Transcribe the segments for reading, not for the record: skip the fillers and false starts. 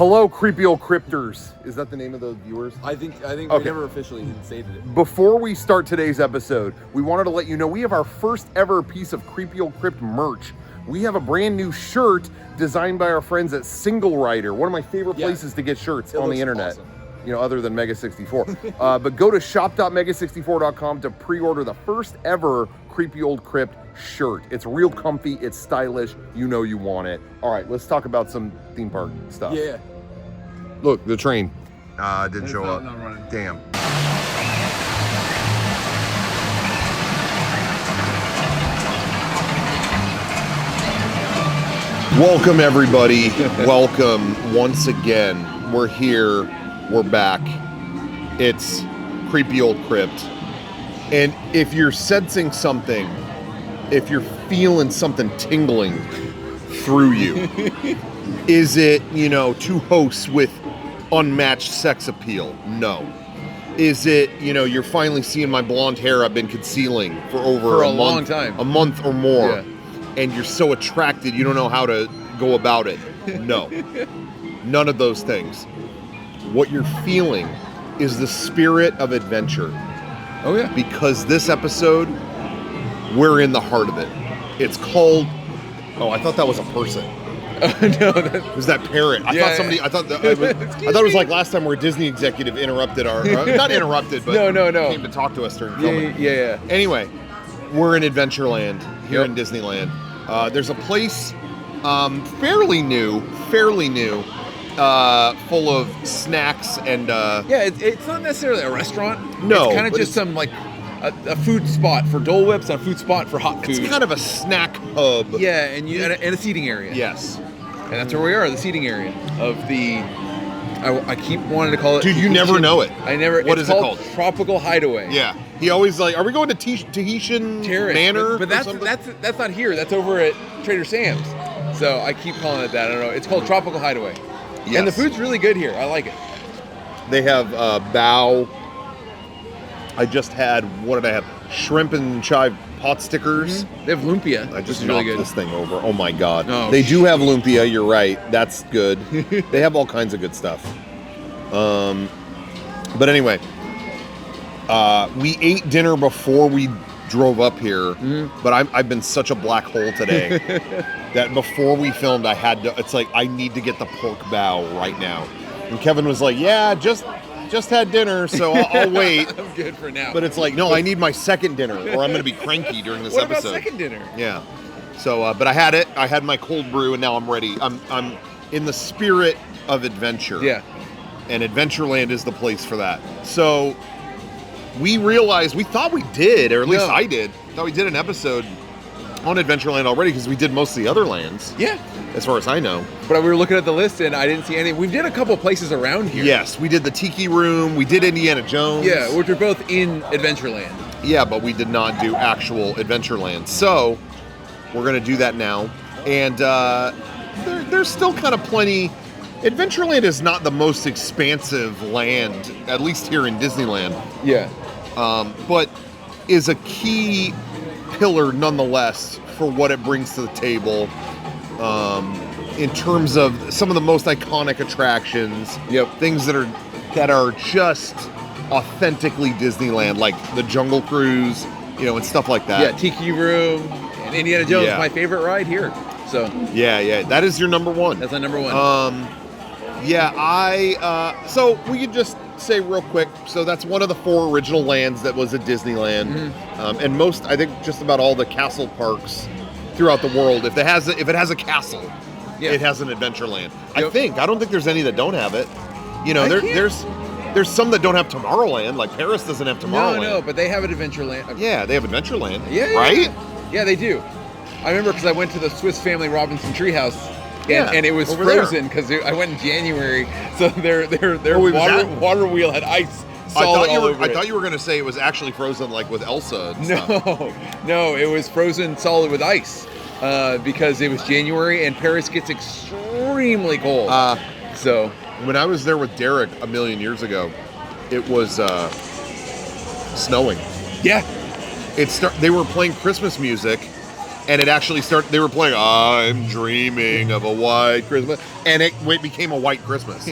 Hello, creepy old crypters. Is that the name of the viewers? I think Okay. we never officially stated it. Before we start today's episode, we wanted to let you know we have our first ever piece of creepy old crypt merch. We have a brand new shirt designed by our friends at Single Rider, one of my favorite places to get shirts on the internet. Awesome. You know, other than Mega 64. But go to shop.mega64.com to pre-order the first ever Creepy Old Crypt shirt. It's real comfy, it's stylish, you know you want it. All right, let's talk about some theme park stuff. Yeah. Look, the train didn't show up. Not running. Damn. Welcome, everybody. Welcome once again. We're here. We're back. It's Creepy Old Crypt. And if you're sensing something, if you're feeling something tingling through you, is it, two hosts with unmatched sex appeal? No. Is it, you're finally seeing my blonde hair I've been concealing for over a long time. A month or more. Yeah. And you're so attracted, you don't know how to go about it. No. None of those things. What you're feeling is the spirit of adventure. Oh, yeah. Because this episode, we're in the heart of it. It's called... Oh, I thought that was a person. No, it was that parrot. I thought it was like last time where a Disney executive interrupted our... not interrupted, but no. came to talk to us during filming. Yeah. Anyway, we're in Adventureland here in Disneyland. There's a place fairly new, full of snacks and... it's not necessarily a restaurant. No, it's kind of just some a food spot for Dole Whips and a food spot for hot food. It's kind of a snack hub. Yeah, and a seating area. Yes. And that's where we are, the seating area of the... I keep wanting to call it... Dude, you never know it. I never... What is it called? Tropical Hideaway. Yeah. He always are we going to Tahitian Terrace. Manor? But that's not here. That's over at Trader Sam's. So I keep calling it that. I don't know. It's called Tropical Hideaway. Yes. And the food's really good here. I like it. They have bao. I just had, what did I have? Shrimp and chive pot stickers. Mm-hmm. They have lumpia. I just really knocked good. this thing over. Oh my God. Oh, they do have lumpia. You're right. That's good. They have all kinds of good stuff. But anyway, we ate dinner before we drove up here, but I've been such a black hole today that before we filmed, it's like, I need to get the pork bao right now. And Kevin was like, yeah, just had dinner, so I'll wait. I'm good for now. But it's like, no, I need my second dinner, or I'm going to be cranky during this episode. What about second dinner? Yeah. So, but I had it. I had my cold brew, and now I'm ready. I'm in the spirit of adventure. Yeah. And Adventureland is the place for that. So we realized, we thought we did, or at least I did. Thought we did an episode on Adventureland already because we did most of the other lands. Yeah. As far as I know. But we were looking at the list and I didn't see any. We did a couple places around here. Yes, we did the Tiki Room. We did Indiana Jones. Yeah, which are both in Adventureland. Yeah, but we did not do actual Adventureland. So we're going to do that now. And there's still kind of plenty. Adventureland is not the most expansive land, at least here in Disneyland. Yeah. But is a key pillar nonetheless for what it brings to the table. In terms of some of the most iconic attractions, things that are just authentically Disneyland, like the Jungle Cruise, and stuff like that. Yeah, Tiki Room and Indiana Jones is my favorite ride here. So yeah, that is your number one. That's my number one. So we could just say real quick. So that's one of the 4 original lands that was at Disneyland, and most, I think, just about all the castle parks throughout the world. If it has a castle, it has an Adventureland. Yep. I don't think there's any that don't have it. There's some that don't have Tomorrowland. Like Paris doesn't have Tomorrowland. No, but they have an Adventureland. Yeah, they have Adventureland. Yeah, right? Yeah, they do. I remember because I went to the Swiss Family Robinson Treehouse. And it was frozen because I went in January, so their water wheel had ice solid all over it. I thought you were going to say it was actually frozen like with Elsa and stuff. No, it was frozen solid with ice because it was January and Paris gets extremely cold. So when I was there with Derek a million years ago, it was snowing. Yeah. They were playing Christmas music. and it actually started. They were playing "I'm Dreaming of a White Christmas," and it became a white Christmas.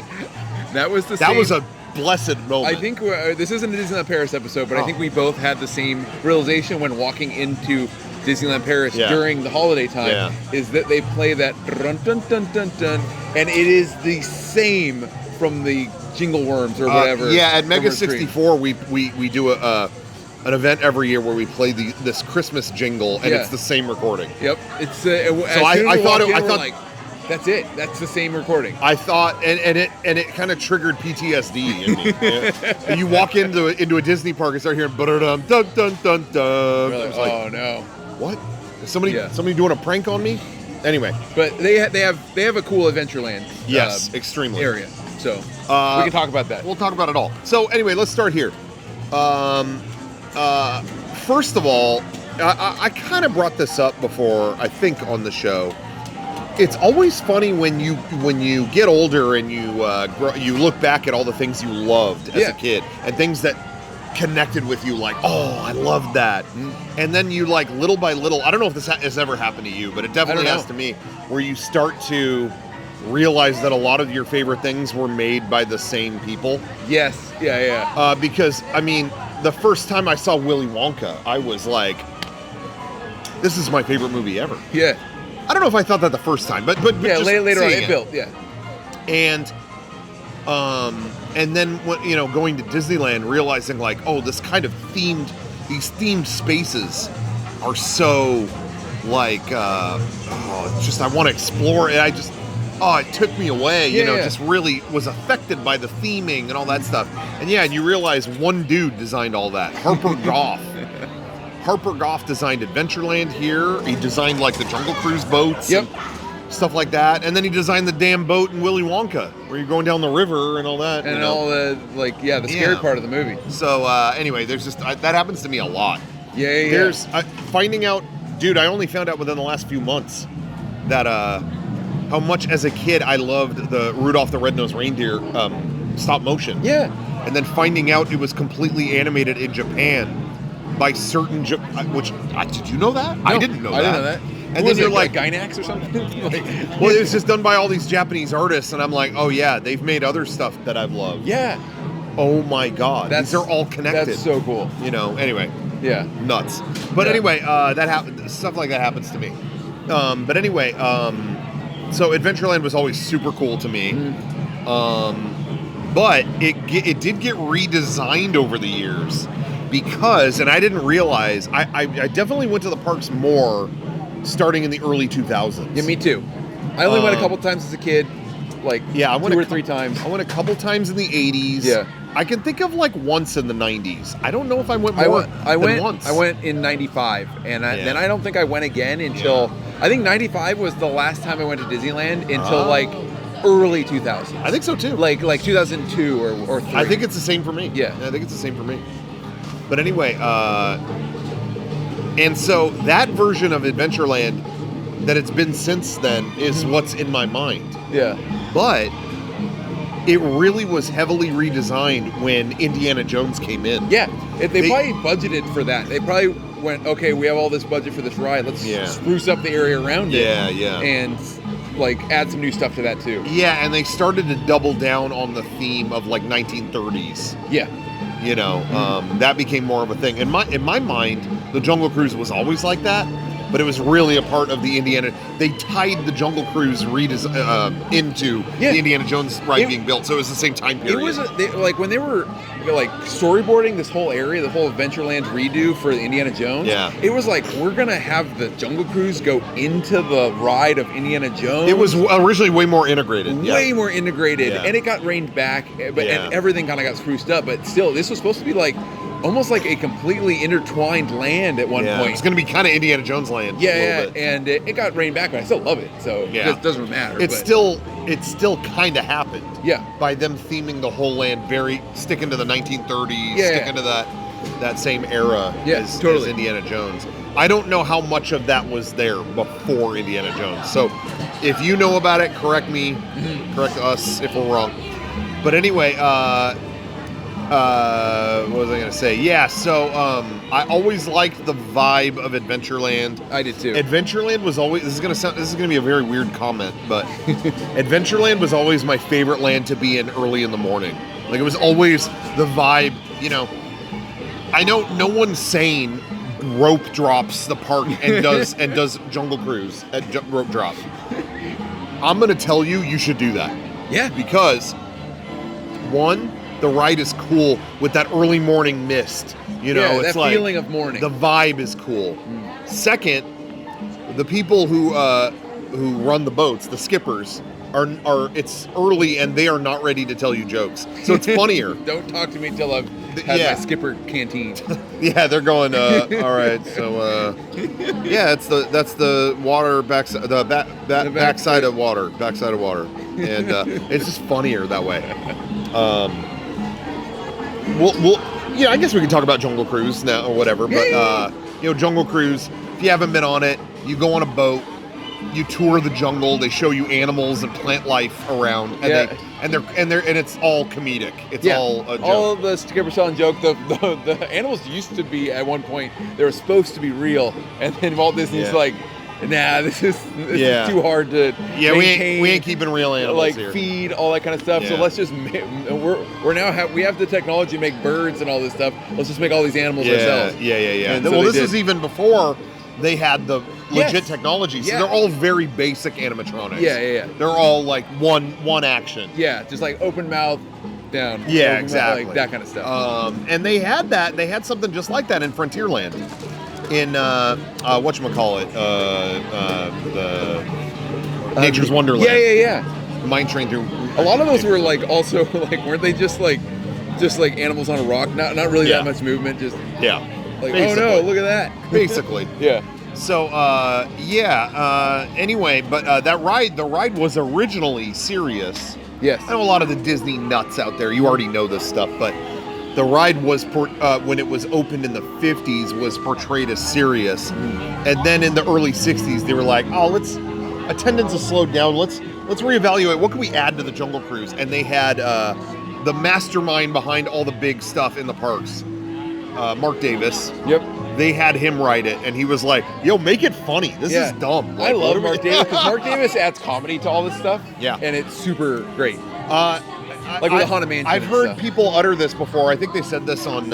That was that was a blessed moment. I think this isn't a Disneyland Paris episode, but I think we both had the same realization when walking into Disneyland Paris during the holiday time. Is that they play that dun dun dun dun dun, and it is the same from the Jingle Worms or whatever. At Mega 64, we do an event every year where we play this Christmas jingle, and it's the same recording. Yep, it's so I thought like, that's it. That's the same recording. I thought, and it kind of triggered PTSD in me. And you walk into a Disney park and start hearing dun dun dun dun dun. Like, oh no! What? Is somebody doing a prank on me? Anyway, but they have a cool Adventureland. Yes, extremely area. So we can talk about that. We'll talk about it all. So anyway, let's start here. First of all, I kind of brought this up before, I think, on the show. It's always funny when you get older and you look back at all the things you loved as a kid and things that connected with you, like, oh, I loved that. And then you, like, little by little, I don't know if this has ever happened to you, but it definitely has to me, where you start to realize that a lot of your favorite things were made by the same people. Yes, yeah. Because, I mean, the first time I saw Willy Wonka, I was like, this is my favorite movie ever. Yeah. I don't know if I thought that the first time, but just later on it built, And then going to Disneyland, realizing like, oh, this kind of these themed spaces are so like, just I want to explore it. It took me away. Just really was affected by the theming and all that stuff. And you realize one dude designed all that, Harper Goff. Harper Goff designed Adventureland here. He designed like the Jungle Cruise boats, and stuff like that. And then he designed the damn boat in Willy Wonka, where you're going down the river and all that. And all the the scary part of the movie. So anyway, there's just that happens to me a lot. Yeah. There's finding out, dude. I only found out within the last few months that how much as a kid I loved the Rudolph the Red-Nosed Reindeer stop motion. Yeah. And then finding out it was completely animated in Japan by certain, did you know that? No, I didn't know that. I didn't know that. And then you're like, Gynax or something? Well, it was just done by all these Japanese artists, and I'm like, oh yeah, they've made other stuff that I've loved. Yeah. Oh my God, these are all connected. That's so cool. Anyway. Yeah. Nuts. But anyway, stuff like that happens to me. But anyway, so Adventureland was always super cool to me. But it did get redesigned over the years. Because, and I didn't realize, I definitely went to the parks more starting in the early 2000s. Yeah, me too. I only went a couple times as a kid, like I went 2 or 3 times. I went a couple times in the 80s. Yeah. I can think of like once in the 90s. I don't know if I went more than once. I went in 95, and then I don't think I went again until, I think 95 was the last time I went to Disneyland until like early 2000s. I think so too. Like 2002 or 3. I think it's the same for me. Yeah. I think it's the same for me. But anyway, and so that version of Adventureland that it's been since then is what's in my mind. Yeah. But it really was heavily redesigned when Indiana Jones came in. Yeah. They probably budgeted for that. They probably went, okay, we have all this budget for this ride. Let's spruce up the area around it. Yeah. And like add some new stuff to that too. Yeah, and they started to double down on the theme of like 1930s. Yeah. That became more of a thing. In my mind, the Jungle Cruise was always like that, but it was really a part of the Indiana. They tied the Jungle Cruise into the Indiana Jones ride being built, so it was the same time period. It was when they were like storyboarding this whole area, the whole Adventureland redo for the Indiana Jones. Yeah. It was like, we're gonna have the Jungle Cruise go into the ride of Indiana Jones. It was originally way more integrated. Way more integrated, and it got reined back, and everything kind of got spruced up. But still, this was supposed to be like almost like a completely intertwined land at one point. It's going to be kind of Indiana Jones land. Yeah, and it got reined back, but I still love it. So it doesn't matter. It still kind of happened. Yeah. By them theming the whole land, sticking to the 1930s, sticking to that same era as Indiana Jones. I don't know how much of that was there before Indiana Jones. So if you know about it, correct me, correct us if we're wrong. But anyway, What was I going to say? Yeah, so I always liked the vibe of Adventureland. I did too. Adventureland was always, this is going to be a very weird comment, but Adventureland was always my favorite land to be in early in the morning. Like, it was always the vibe, you know. I know no one's saying rope drops the park and does Jungle Cruise at rope drop. I'm going to tell you, you should do that. Yeah. Because, one, the ride is cool with that early morning mist. You know, yeah, it's that like feeling of morning. The vibe is cool. Second, the people who run the boats, the skippers, are it's early and they are not ready to tell you jokes. So it's funnier. Don't talk to me until I've had my skipper canteen. Yeah, they're going. All right, so yeah, that's the water backside of water, and it's just funnier that way. I guess we can talk about Jungle Cruise now or whatever, but Jungle Cruise. If you haven't been on it, you go on a boat. You tour the jungle. They show you animals and plant life around, and it's all comedic. It's all a joke. All of the skippers telling joke. The animals used to be at one point. They were supposed to be real, and then Walt Disney's like, "Nah, this is too hard to maintain. We ain't keeping real animals here. Feed all that kind of stuff. Yeah. So let's just we have the technology to make birds and all this stuff. Let's just make all these animals ourselves. And this is even before they had the legit technology, so they're all very basic animatronics. They're all like one action. Yeah, just like open mouth, down. Yeah, exactly. Like that kind of stuff. And they had that. They had something just like that in Frontierland. In whatchamacallit, the Nature's Wonderland. Yeah. Mine Train through. A lot of those were like also like weren't they just like animals on a rock? Not really that much movement. Just like basically. Oh no, look at that. Basically. Yeah. So anyway, but the ride was originally serious. Yes. I know a lot of the Disney nuts out there. You already know this stuff, but the ride was when it was opened in the 50s was portrayed as serious, and then in the early 60s they were like, oh, attendance has slowed down. Let's reevaluate. What can we add to the Jungle Cruise? And they had the mastermind behind all the big stuff in the parks, Mark Davis. Yep. They had him write it, and he was like, yo, make it funny. This is dumb. Like, I love Mark Davis because Mark Davis adds comedy to all this stuff. Yeah. And it's super great. Like with the Haunted Mansion. I've heard people utter this before. I think they said this on,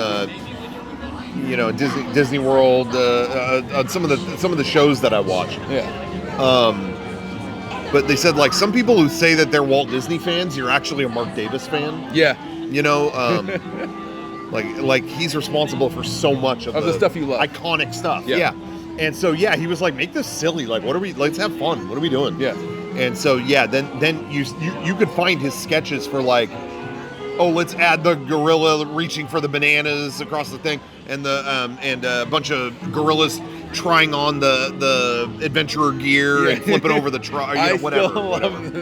Disney World, on some of the shows that I watch. Yeah. But they said, like, some people who say that they're Walt Disney fans, you're actually a Mark Davis fan. Yeah. You know, like he's responsible for so much of the stuff you love, iconic stuff. Yeah. And so he was like, make this silly. Like, let's have fun. What are we doing? Yeah. And so then you could find his sketches for like, oh, let's add the gorilla reaching for the bananas across the thing, and a bunch of gorillas trying on the adventurer gear and flipping over the truck, whatever. Still love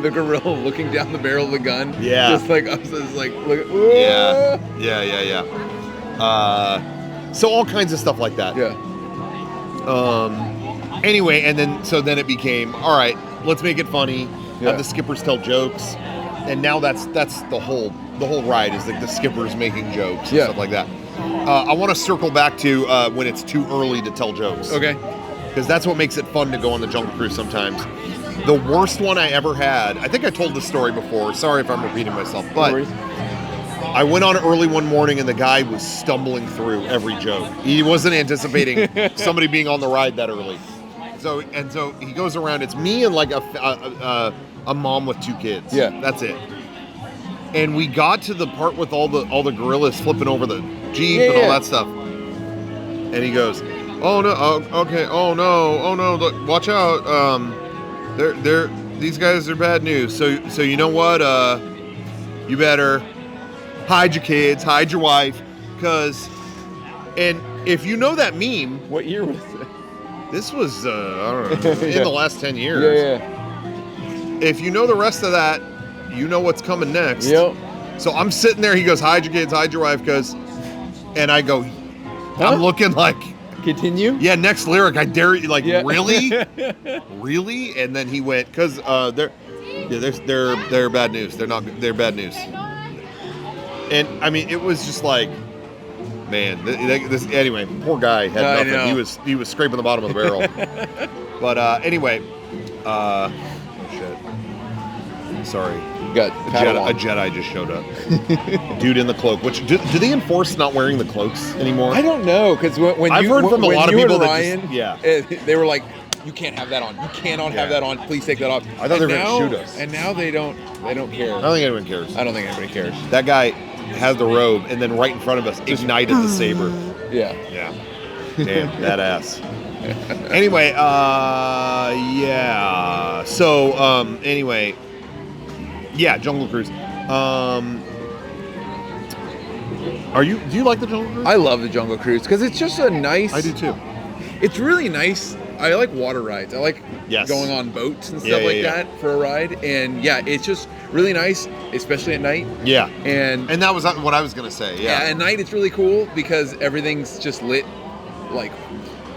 the gorilla looking down the barrel of the gun. Yeah. Just like look at. Whoa! Yeah. So all kinds of stuff like that. Yeah. Anyway, and then it became, all right, let's make it funny. Have the skippers tell jokes, and now that's the whole ride is like the skippers making jokes and stuff like that. I want to circle back to when it's too early to tell jokes. Okay. Because that's what makes it fun to go on the Jungle Cruise sometimes. The worst one I ever had, I think I told this story before. Sorry if I'm repeating myself, but I went on early one morning and the guy was stumbling through every joke. He wasn't anticipating somebody being on the ride that early. So he goes around. It's me and like a mom with two kids. Yeah, that's it. And we got to the part with all the gorillas flipping over the Jeep and all that stuff. And he goes, "Oh no, okay, oh no, look, watch out. These guys are bad news. So you know what? You better hide your kids, hide your wife, and if you know that meme." What year was it? This was I don't know, in the last 10 years. Yeah. If you know the rest of that, you know what's coming next. Yep. So I'm sitting there. He goes, "Hide your kids, hide your wife," and I go, I'm looking like. Continue? Yeah, next lyric, I dare you, like, really? Really? And then he went, because they're bad news. They're bad news. And I mean, it was just like, man, this anyway. Poor guy had nothing. He was scraping the bottom of the barrel. But anyway, oh shit. Sorry. Got a Jedi just showed up. Dude in the cloak. Which do they enforce not wearing the cloaks anymore? I don't know, because when I've heard from a lot of people Ryan, that just, they were like, you can't have that on. You cannot have that on. Please take that off. I thought they were going to shoot us. And now they don't care. I don't think anyone cares. I don't think anybody cares. That guy had the robe, and then right in front of us ignited the saber. Yeah. Damn, that ass. Anyway, yeah. So, anyway, yeah, Jungle Cruise. Do you like the Jungle Cruise? I love the Jungle Cruise because it's just a nice. I do too. It's really nice. I like water rides. I like going on boats and stuff that for a ride. And yeah, it's just really nice, especially at night. Yeah. And that was what I was going to say. Yeah. At night it's really cool because everything's just lit like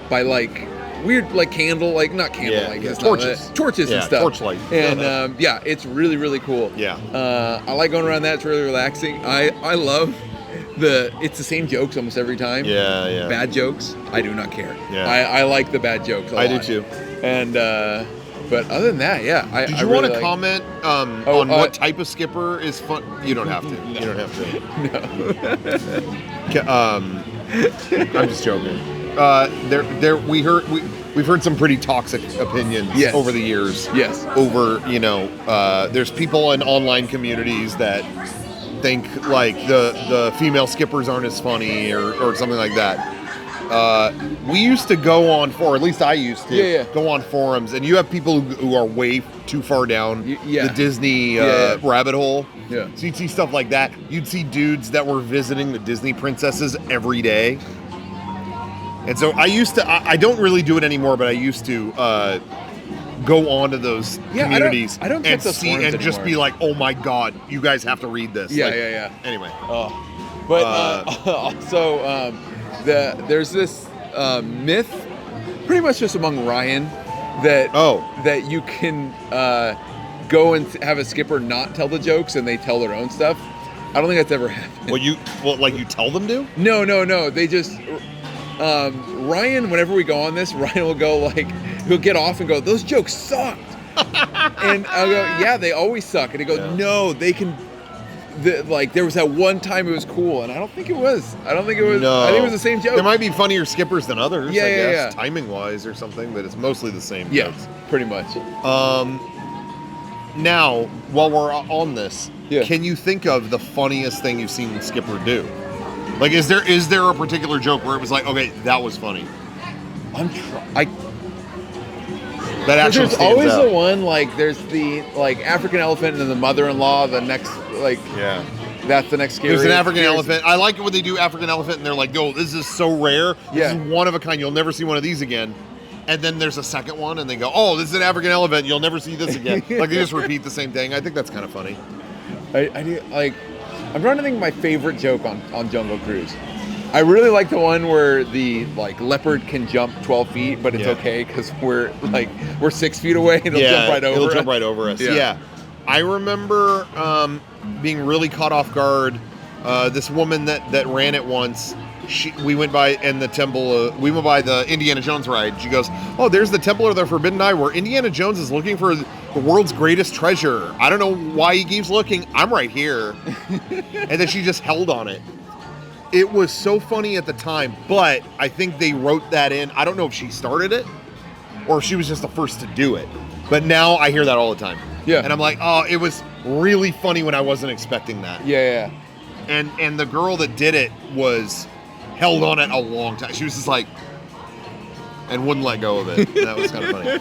by like weird like candle, like not candle like it's torches and stuff. Torchlight. And yeah, it's really, really cool. Yeah. I like going around that. It's really relaxing. I love it's the same jokes almost every time. Yeah. Bad jokes, I do not care. Yeah. I like the bad jokes a lot. I do too. And but other than that, yeah. Did you want to comment on what type of skipper is fun? You don't have to. No. You don't have to. No. I'm just joking. We've heard some pretty toxic opinions over the years. Yes. Over, there's people in online communities that think like the female skippers aren't as funny or something like that. We used to go on, or at least I used to go on forums, and you have people who are way too far down the Disney rabbit hole. Yeah. So you'd see stuff like that. You'd see dudes that were visiting the Disney princesses every day. And so I used to, I don't really do it anymore, but I used to go on to those communities and see and anymore. Just be like, oh my God, you guys have to read this. Yeah. Anyway. But also, there's this myth, pretty much just among Ryan, that you can go and have a skipper not tell the jokes and they tell their own stuff. I don't think that's ever happened. You tell them to? No. They just Ryan, whenever we go on this, Ryan will go he'll get off and go, those jokes sucked. And I'll go, yeah, they always suck. And he goes, no, they can. There was that one time it was cool, and I don't think it was. No. I think it was the same joke. There might be funnier skippers than others, I guess, yeah. timing-wise or something, but it's mostly the same jokes. Pretty much. Now, while we're on this, Yeah. Can you think of the funniest thing you've seen Skipper do? Like, is there a particular joke where it was like, okay, that was funny? That actually there's stands always out. the one, like, there's the, like, African elephant and the mother-in-law, the next, like, yeah. That's the next scary. There's an African elephant. I like it when they do African elephant and they're like, yo, this is so rare. This is one of a kind. You'll never see one of these again. And then there's a second one and they go, oh, this is an African elephant. You'll never see this again. Like, they just repeat the same thing. I think that's kind of funny. I do, like, I'm trying to think of my favorite joke on Jungle Cruise. I really like the one where the, like, leopard can jump 12 feet, but it's okay because we're 6 feet away and it'll jump right over us. It'll jump right over us. Yeah. I remember being really caught off guard. This woman that ran it once, we went by in the temple. We went by the Indiana Jones ride. She goes, "Oh, there's the Temple of the Forbidden Eye, where Indiana Jones is looking for the world's greatest treasure. I don't know why he keeps looking. I'm right here." And then she just held on it. It was so funny at the time, but I think they wrote that in. I don't know if she started it or if she was just the first to do it. But now I hear that all the time. Yeah. And I'm like, oh, it was really funny when I wasn't expecting that. Yeah. And the girl that did it was held on it a long time. She was just like, and wouldn't let go of it. That was kind of funny.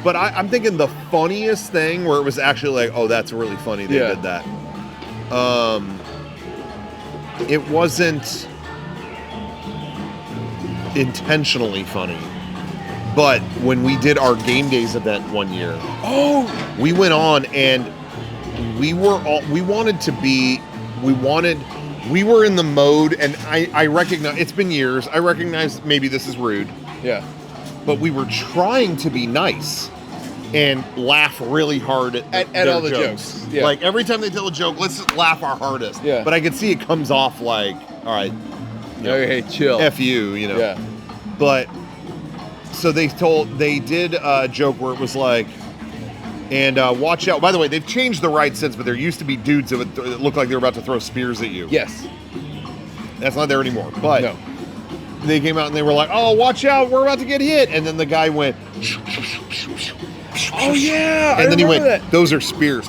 But I'm thinking the funniest thing where it was actually like, oh, that's really funny they did that. It wasn't intentionally funny. But when we did our game days event one year, we went on and we were in the mode, and I recognize, it's been years, I recognize maybe this is rude. Yeah. But we were trying to be nice. and laugh really hard at their all the jokes. Yeah. Like every time they tell a joke, let's just laugh our hardest. Yeah. But I can see it comes off like, all right, okay, chill. F you, Yeah. But so they did a joke where it was like, and watch out. By the way, they've changed the ride since, but there used to be dudes that would look like they were about to throw spears at you. Yes. That's not there anymore. But no. They came out and they were like, oh, watch out, we're about to get hit. And then the guy went, oh, yeah. And then he went, that. those are spears.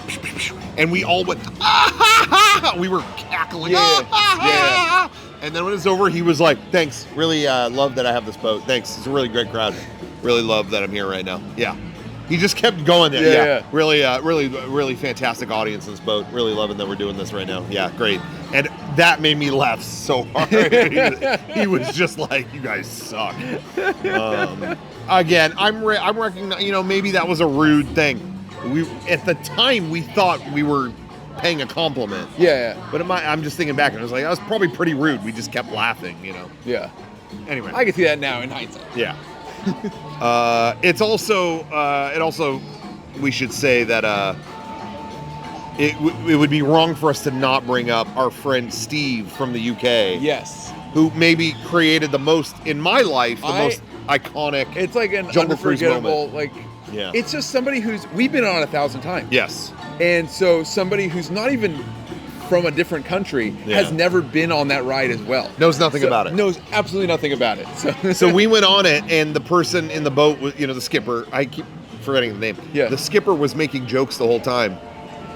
And we all went, ah, ha, ha. We were cackling. Yeah. Ah, ha, ha. And then when it's over, he was like, thanks. Really love that I have this boat. Thanks. It's a really great crowd. Really love that I'm here right now. Yeah. He just kept going there. Yeah. Really fantastic audience in this boat. Really loving that we're doing this right now. Yeah, great. And that made me laugh so hard. He was just like, you guys suck. Again, I'm recognizing, maybe that was a rude thing. At the time, we thought we were paying a compliment. Yeah. But I'm just thinking back, and I was like, that was probably pretty rude. We just kept laughing, Yeah. Anyway. I can see that now in hindsight. Yeah. It's also, we should say that it would be wrong for us to not bring up our friend Steve from the UK. Yes. Who maybe created the most, in my life, most iconic. It's like an Jungle Cruise unforgettable, moment. Yeah. It's just somebody we've been on 1,000 times. Yes. And so somebody who's not even from a different country has never been on that ride as well. Knows nothing about it. Knows absolutely nothing about it. So we went on it, and the person in the boat was, the skipper. I keep forgetting the name. Yeah. The skipper was making jokes the whole time.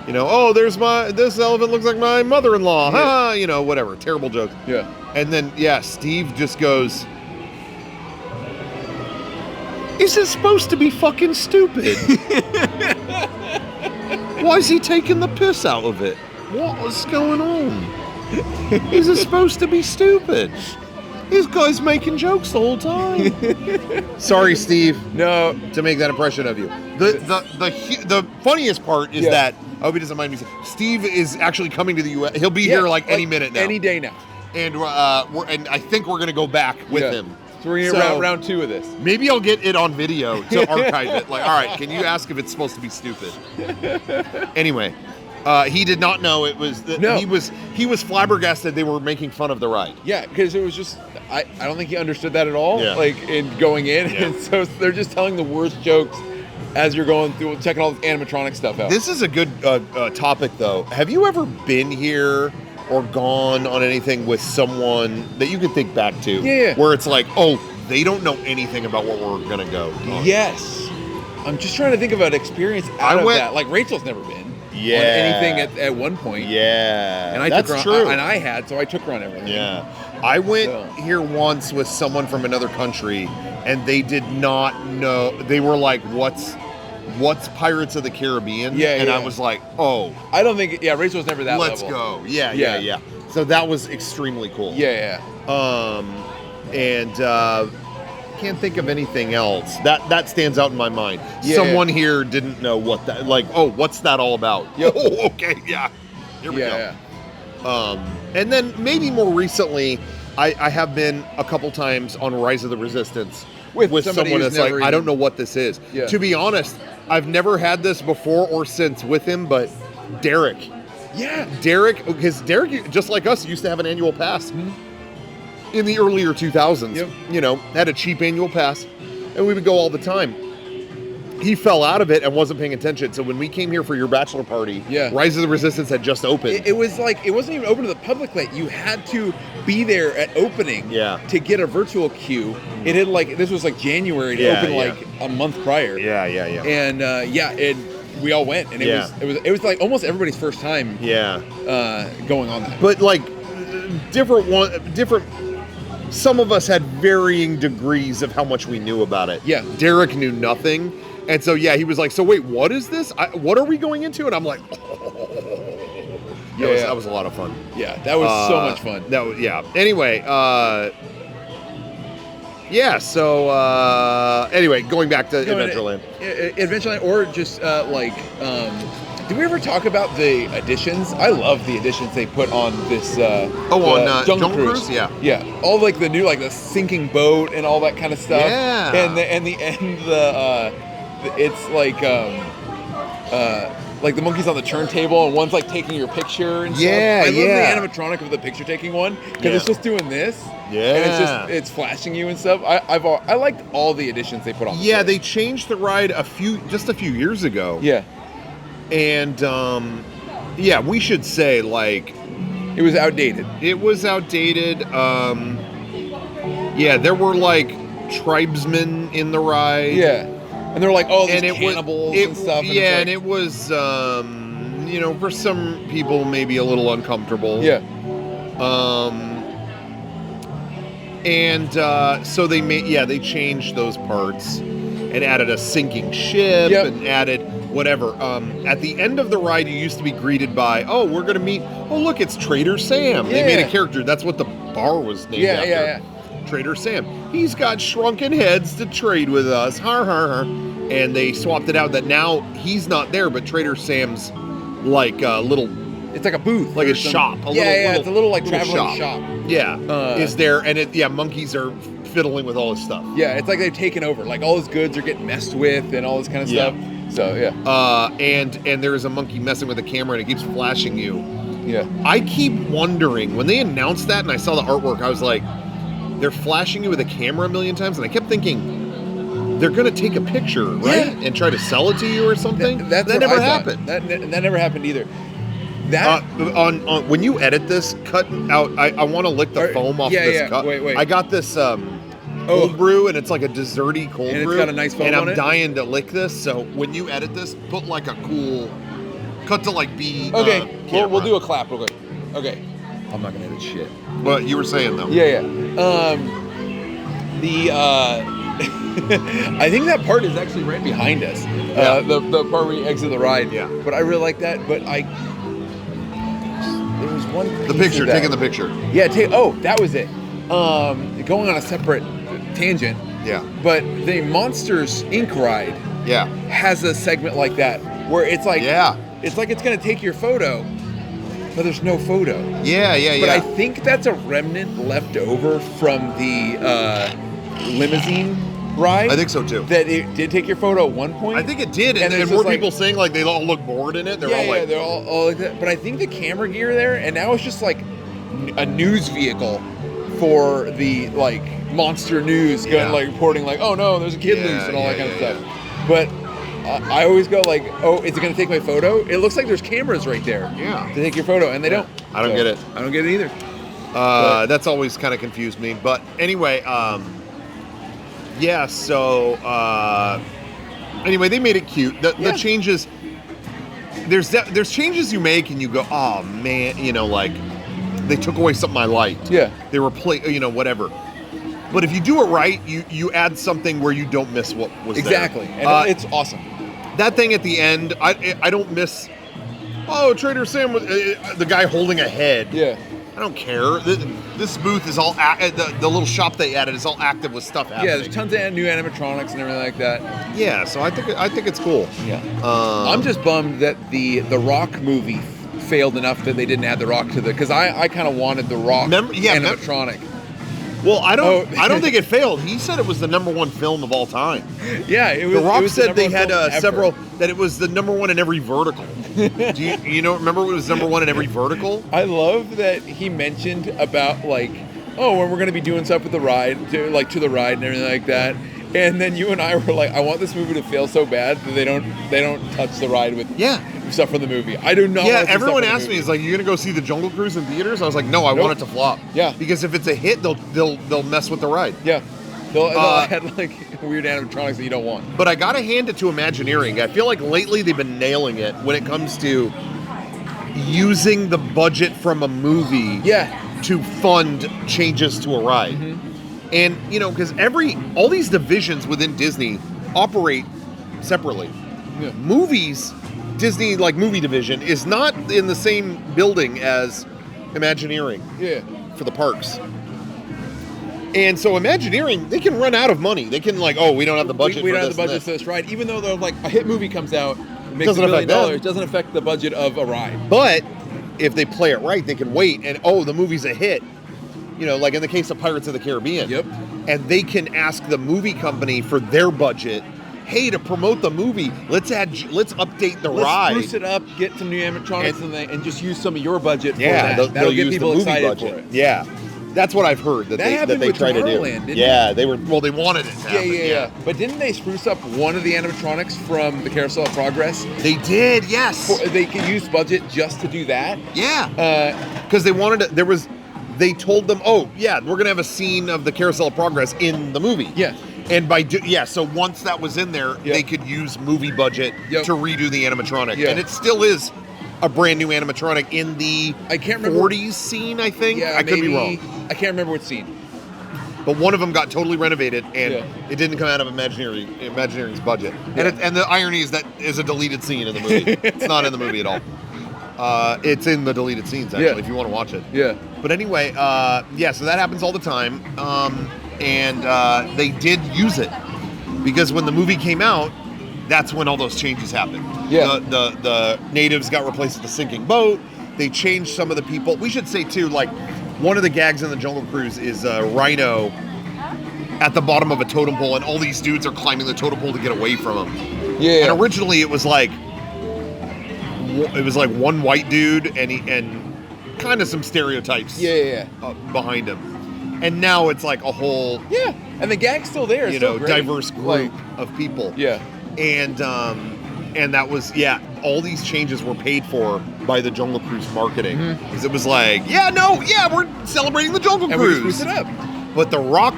Oh, this elephant looks like my mother-in-law. Yeah. Whatever. Terrible jokes. Yeah. And then, Steve just goes, is it supposed to be fucking stupid? Why is he taking the piss out of it? What's going on? Is it supposed to be stupid? This guy's making jokes the whole time. Sorry, Steve. No, to make that impression of you. The funniest part is that I hope he doesn't mind me saying, Steve is actually coming to the U.S. He'll be here any minute now, any day now, and I think we're gonna go back with him. So we're gonna round 2 of this. Maybe I'll get it on video to archive it. Like, all right, can you ask if it's supposed to be stupid? Anyway. He did not know it was. He was flabbergasted they were making fun of the ride. Yeah, because it was just. I don't think he understood that at all. Yeah. Like in going in, and so they're just telling the worst jokes as you're going through, checking all the animatronic stuff out. This is a good topic, though. Have you ever been here or gone on anything with someone that you can think back to? Yeah. Where it's like, oh, they don't know anything about what we're gonna go on. Yes. I'm just trying to think of an experience out of that. Like Rachel's never been. On anything at one point. Yeah. And I that's took her true. And I had, so I took her on everything. Yeah. I went here once with someone from another country, and they did not know. They were like, what's Pirates of the Caribbean? Yeah. And I was like, oh. I don't think, Rachel was never that Let's level. go. Yeah. So that was extremely cool. Yeah. Can't think of anything else that stands out in my mind. Yeah, Someone here didn't know what that, like, oh, what's that all about? Yep. Oh, okay, yeah. Here we go. Yeah. And then maybe more recently, I have been a couple times on Rise of the Resistance with someone that's like, I don't know what this is. Yeah. To be honest, I've never had this before or since with him, but Derek. Yeah. Derek, because Derek, just like us, used to have an annual pass. In the earlier 2000s, had a cheap annual pass, and we would go all the time. He fell out of it and wasn't paying attention. So when we came here for your bachelor party, Rise of the Resistance had just opened. It was like, it wasn't even open to the public yet. You had to be there at opening to get a virtual queue. It had this was like January to open like a month prior. Yeah. And we all went, and it was like almost everybody's first time going on that. But like different. Some of us had varying degrees of how much we knew about it. Yeah. Derek knew nothing. And so, he was like, so wait, what is this? What are we going into? And I'm like, that was a lot of fun. Yeah, that was so much fun. Anyway, anyway, going back to Adventureland. Adventureland, or just did we ever talk about the additions? I love the additions they put on this. On Jungle Cruise? Yeah. All the new, the sinking boat and all that kind of stuff. Yeah. And the it's like the monkeys on the turntable, and one's like taking your picture and stuff. I love the animatronic of the picture taking one because it's just doing this. And it's flashing you and stuff. I liked all the additions they put on. Yeah, they changed the ride a few years ago. Yeah. And we should say like it was outdated. It was outdated. There were like tribesmen in the ride. Yeah. And they're like, oh, there's cannibals and stuff. And it was, for some people maybe a little uncomfortable. Yeah. So they changed those parts and added a sinking ship and added whatever. At the end of the ride, you used to be greeted by, we're going to meet, look, it's Trader Sam. They made a character. That's what the bar was named after. Yeah. Trader Sam. He's got shrunken heads to trade with us. Har, har, har. And they swapped it out that now he's not there, but Trader Sam's like a little... It's like a booth. Like a shop. It's a little like traveling shop. Yeah. Is there, and monkeys are fiddling with all this stuff. Yeah, it's like they've taken over. Like all his goods are getting messed with and all this kind of stuff. So, yeah. And there is a monkey messing with the camera and it keeps flashing you. Yeah. I keep wondering, when they announced that and I saw the artwork, I was like, they're flashing you with a camera a million times, and I kept thinking they're going to take a picture, right, and try to sell it to you or something. That never happened. That never happened either. That on when you edit this, cut out. I want to lick the foam off this cup. Wait. I got this cold brew, and it's like a desserty cold brew. And it's got a nice foam and on it. I'm dying to lick this. So when you edit this, put like a cool cut to like B. Okay, we'll do a clap real quick. Okay. I'm not gonna edit shit. What you were saying though? Yeah. I think that part is actually right behind us. The part where you exit the ride. Yeah. But I really like that. But there was one. The picture, taking the picture. Yeah. That was it. Going on a separate tangent. Yeah. But the Monsters Inc. ride. Yeah. Has a segment like that where it's like. Yeah. It's like it's gonna take your photo. But there's no photo. Yeah. But I think that's a remnant left over from the limousine ride. I think so too. That it did take your photo at one point. I think it did, and more people saying like they all look bored in it. They're all like that. But I think the camera gear there, and now it's just like a news vehicle for the like monster news, going like reporting like, oh no, there's a kid loose and all that kind of stuff. But I always go like, is it going to take my photo? It looks like there's cameras right there. Yeah. To take your photo, and they don't. I don't get it. I don't get it either. That's always kind of confused me. But anyway, anyway, they made it cute. The changes, there's changes you make and you go, oh man, like they took away something I liked. Yeah. They were whatever. But if you do it right, you add something where you don't miss what was exactly. there. And it's awesome. That thing at the end, I don't miss. Oh, Trader Sam was the guy holding a head. Yeah. I don't care. This booth is all the little shop they added is all active with stuff happening. Yeah, there's tons of new animatronics and everything like that. Yeah, so I think it's cool. Yeah. I'm just bummed that the Rock movie failed enough that they didn't add the Rock to because I kind of wanted the Rock animatronic. Well, I don't think it failed. He said it was the #1 film of all time. Yeah, it was. The Rock was said they had several. That it was the #1 in every vertical. Do you remember it was #1 in every vertical? I love that he mentioned about like, when we're going to be doing stuff with the ride, to the ride and everything like that. And then you and I were like, I want this movie to fail so bad that they don't touch the ride with stuff from the movie. I do not. Yeah, everyone asked me, "Is like, you gonna go see the Jungle Cruise in theaters?" I was like, "No, I want it to flop." Yeah, because if it's a hit, they'll mess with the ride. Yeah, they'll add like weird animatronics that you don't want. But I gotta hand it to Imagineering. I feel like lately they've been nailing it when it comes to using the budget from a movie to fund changes to a ride. Mm-hmm. And, because all these divisions within Disney operate separately. Yeah. Movies, Disney, movie division, is not in the same building as Imagineering for the parks. And so Imagineering, they can run out of money. They can we don't have the budget we for don't this. have the budget for this ride. Even though they're a hit movie comes out, makes $1 billion, it doesn't affect the budget of a ride. But if they play it right, they can wait and, the movie's a hit. Like in the case of Pirates of the Caribbean. Yep. And they can ask the movie company for their budget hey, to promote the movie, let's update the ride. Let's spruce it up, get some new animatronics and just use some of your budget for yeah, that. That'll get use people the movie excited budget. for it. Yeah. That's what I've heard that they try to do. Yeah, they wanted it to happen. Yeah. But didn't they spruce up one of the animatronics from the Carousel of Progress? They did, yes. They could use budget just to do that. Yeah. Because they wanted to, they told them, oh, yeah, we're going to have a scene of the Carousel of Progress in the movie. Yeah. And so once that was in there, they could use movie budget to redo the animatronic. Yeah. And it still is a brand new animatronic in the I can't remember 40s scene, I think. Yeah, I could be wrong. I can't remember what scene. But one of them got totally renovated, and it didn't come out of Imagineering's budget. Yeah. And the irony is that is a deleted scene in the movie. It's not in the movie at all. It's in the deleted scenes, actually, if you want to watch it. Yeah. But anyway, so that happens all the time. And they did use it. Because when the movie came out, that's when all those changes happened. Yeah. The natives got replaced with the sinking boat. They changed some of the people. We should say, too, like, one of the gags in the Jungle Cruise is Rhino at the bottom of a totem pole, and all these dudes are climbing the totem pole to get away from him. Yeah. And originally it was like one white dude and kind of some stereotypes behind him. And now it's like a whole and the gag's still there. It's still great. Diverse group of people. Yeah. And that was all these changes were paid for by the Jungle Cruise marketing. Because it was like, we're celebrating the Jungle Cruise. We spruce it up. But The Rock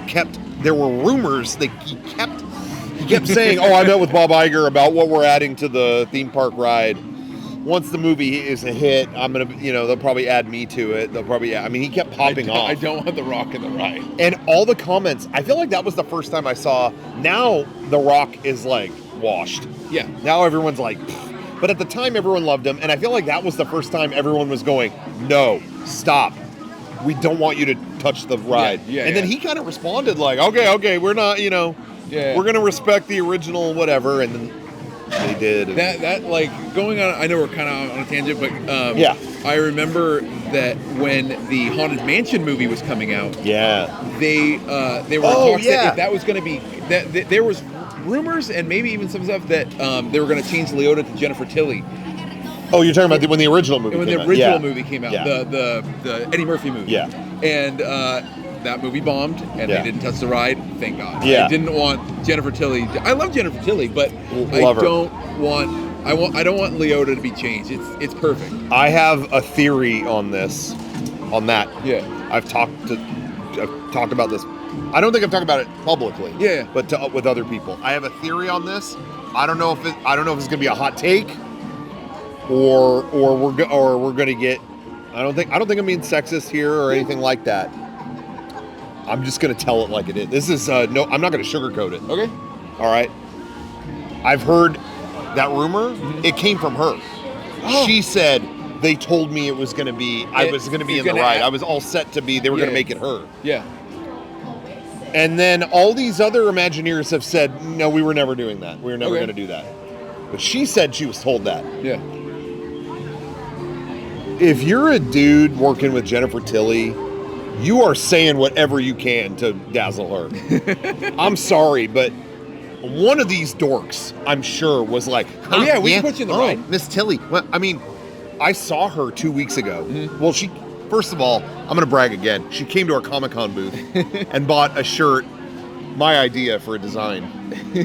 there were rumors that he kept saying, oh, I met with Bob Iger about what we're adding to the theme park ride. Once the movie is a hit, I'm going to, they'll probably add me to it. He kept popping off. I don't want The Rock in the ride. And all the comments, I feel like that was the first time I saw, now The Rock is like washed. Yeah. Now everyone's like, pfft. But at the time everyone loved him. And I feel like that was the first time everyone was going, no, stop. We don't want you to touch the ride. And then he kind of responded like, okay, we're not, we're going to respect the original whatever. And then they did. That like going on, I know we're kind of on a tangent, but I remember that when the Haunted Mansion movie was coming out, they were talks that if that was going to be, that there was rumors and maybe even some stuff that they were going to change Leota to Jennifer Tilly. Oh, you're talking about when the original movie came out. When the original movie came out, the Eddie Murphy movie. Yeah. And that movie bombed, and they didn't touch the ride. Thank God. Yeah. I didn't want Jennifer Tilly. I love Jennifer Tilly, but I don't want Leota to be changed. It's perfect. I have a theory on that. Yeah. I've talked about this. I don't think I've talked about it publicly. Yeah. But with other people, I have a theory on this. I don't know if it's gonna be a hot take, or we're gonna get. I don't think I'm being sexist here or anything like that. I'm just gonna tell it like it is. This is I'm not gonna sugarcoat it. Okay. All right. I've heard that rumor. Mm-hmm. It came from her. Oh. She said they told me it was gonna be. I was gonna be in the ride. I was all set to be. They were gonna make it her. Yeah. And then all these other Imagineers have said, no, we were never doing that. We were never going to do that. But she said she was told that. Yeah. If you're a dude working with Jennifer Tilly, you are saying whatever you can to dazzle her. I'm sorry, but one of these dorks, I'm sure, was like, we can put you in the ride. Miss Tilly. Well, I saw her 2 weeks ago. Mm-hmm. Well, first of all, I'm going to brag again. She came to our Comic-Con booth and bought a shirt, my idea for a design.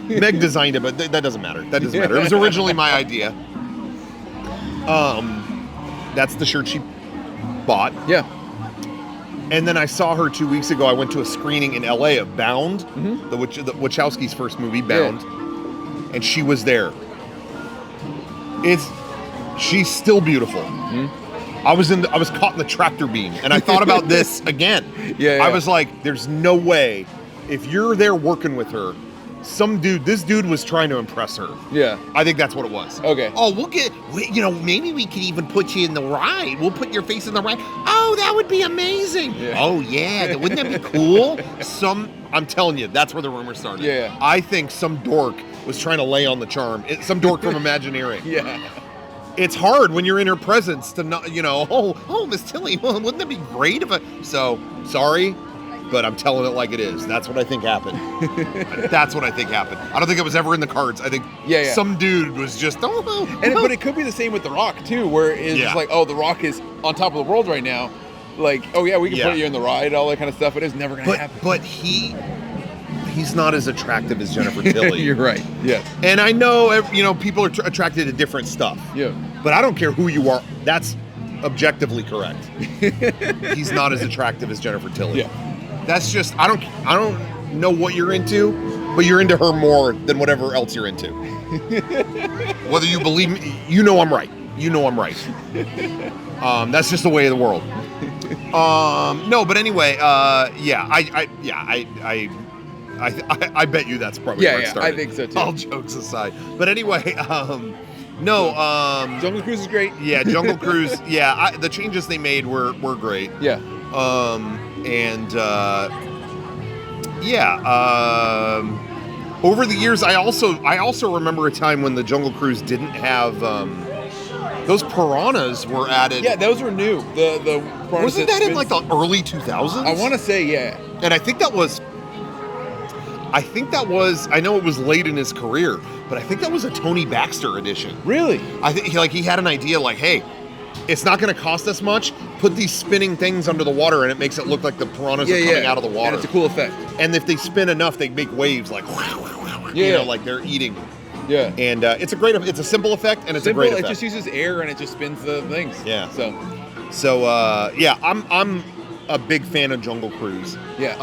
Meg designed it, but that doesn't matter. That doesn't matter. It was originally my idea. That's the shirt she bought. Yeah. And then I saw her 2 weeks ago. I went to a screening in LA of Bound, the Wachowski's first movie, Bound. Yeah. And she was there. She's still beautiful. Mm-hmm. I was caught in the tractor beam, and I thought about this again. I was like, there's no way, if you're there working with her, this dude was trying to impress her. Yeah. I think that's what it was. Okay. Oh, maybe we could even put you in the ride. We'll put your face in the ride. Oh, that would be amazing. Yeah. Oh, yeah. Wouldn't that be cool? I'm telling you, that's where the rumor started. Yeah. I think some dork was trying to lay on the charm. Some dork from Imagineering. Yeah. It's hard when you're in her presence to not, Miss Tilly, wouldn't that be great if so, sorry. but I'm telling it like it is. That's what I think happened. That's what I think happened. I don't think it was ever in the cards. I think some dude was just, but it could be the same with The Rock, too, where it's just like, oh, The Rock is on top of the world right now. Like, oh, yeah, we can put you in the ride, all that kind of stuff, but it's never going to happen. But he's not as attractive as Jennifer Tilly. You're right, yeah. And I know, people are attracted to different stuff. Yeah. But I don't care who you are. That's objectively correct. He's not as attractive as Jennifer Tilly. Yeah. That's just, I don't know what you're into, but you're into her more than whatever else you're into. Whether you believe me, I'm right. I'm right. That's just the way of the world. No, but anyway, I bet you that's probably where it started. I think so too. All jokes aside, but anyway, Jungle Cruise is great. Yeah, Jungle Cruise. Yeah, the changes they made were great. Yeah. Over the years, I also remember a time when the Jungle Cruise didn't have those piranhas were added. Yeah, those were new. The piranhas wasn't that in like the early 2000s? I want to say and I think that was. I know it was late in his career, but I think that was a Tony Baxter edition. Really? I think he had an idea like, hey, it's not going to cost us much. Put these spinning things under the water, and it makes it look like the piranhas are coming out of the water. And it's a cool effect. And if they spin enough, they make waves like, like they're eating. Yeah. And it's a simple effect, and it's a great effect. It just uses air, and it just spins the things. Yeah. So I'm a big fan of Jungle Cruise. Yeah.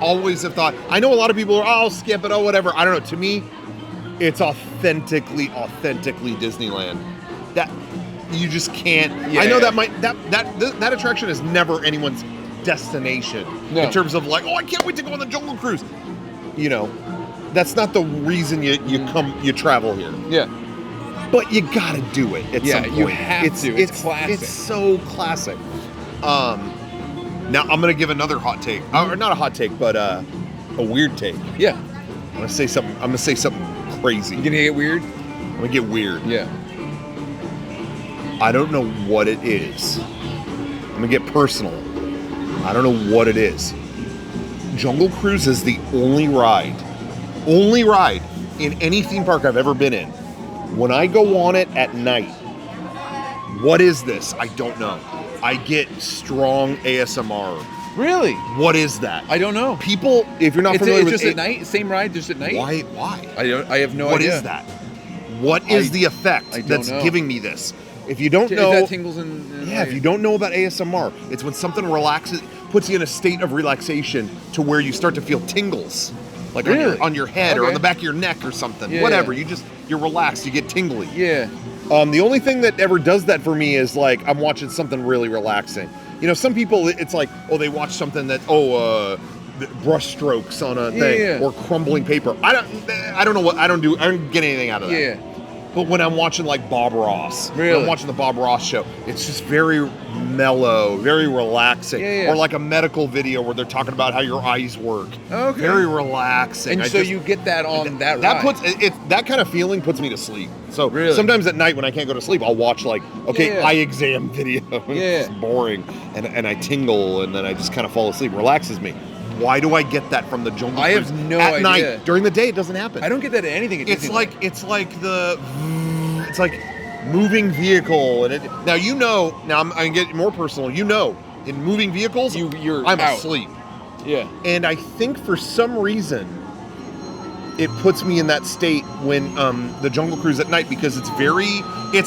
Always have thought. I know a lot of people are, I'll skip it, whatever. I don't know. To me, it's authentically Disneyland. That you just can't. I know that attraction is never anyone's destination in terms of like, I can't wait to go on the Jungle Cruise. That's not the reason you travel here. Yeah. But you gotta do it at some point. You have to. It's classic. It's so classic. Now I'm gonna give another hot take, or not a hot take, but a weird take. Yeah. I'm gonna say something crazy. You gonna get weird? I'm gonna get weird. Yeah. I don't know what it is. I'm gonna get personal. I don't know what it is. Jungle Cruise is the only ride in any theme park I've ever been in. When I go on it at night, what is this? I don't know. I get strong ASMR. Really? What is that? I don't know. People, if you're not familiar with it, it's just at night. Same ride, just at night. Why? I have no idea. What is that? What is the effect that's giving me this? If you don't know, is that tingles in if you don't know about ASMR, it's when something relaxes, puts you in a state of relaxation to where you start to feel tingles, like on your head or on the back of your neck or something. Yeah, whatever. You're relaxed. You get tingly. Yeah. The only thing that ever does that for me is like I'm watching something really relaxing. Some people, it's like, they watch something that, brush strokes on a thing or crumbling paper. I don't get anything out of that. Yeah. But when I'm watching like Bob Ross, really? when I'm watching the Bob Ross show, it's just very mellow, very relaxing. Yeah. Or like a medical video where they're talking about how your eyes work. Okay. Very relaxing. And you get that on that ride. That kind of feeling puts me to sleep. So sometimes at night when I can't go to sleep, I'll watch like, eye exam video. It's boring. And I tingle and then I just kind of fall asleep. Relaxes me. Why do I get that from the Jungle Cruise? I have no idea. At night, during the day, it doesn't happen. I don't get that at anything. It's like moving vehicle, and now I'm gonna get more personal. In moving vehicles, I'm asleep. Yeah. And I think for some reason, it puts me in that state when the Jungle Cruise at night because it's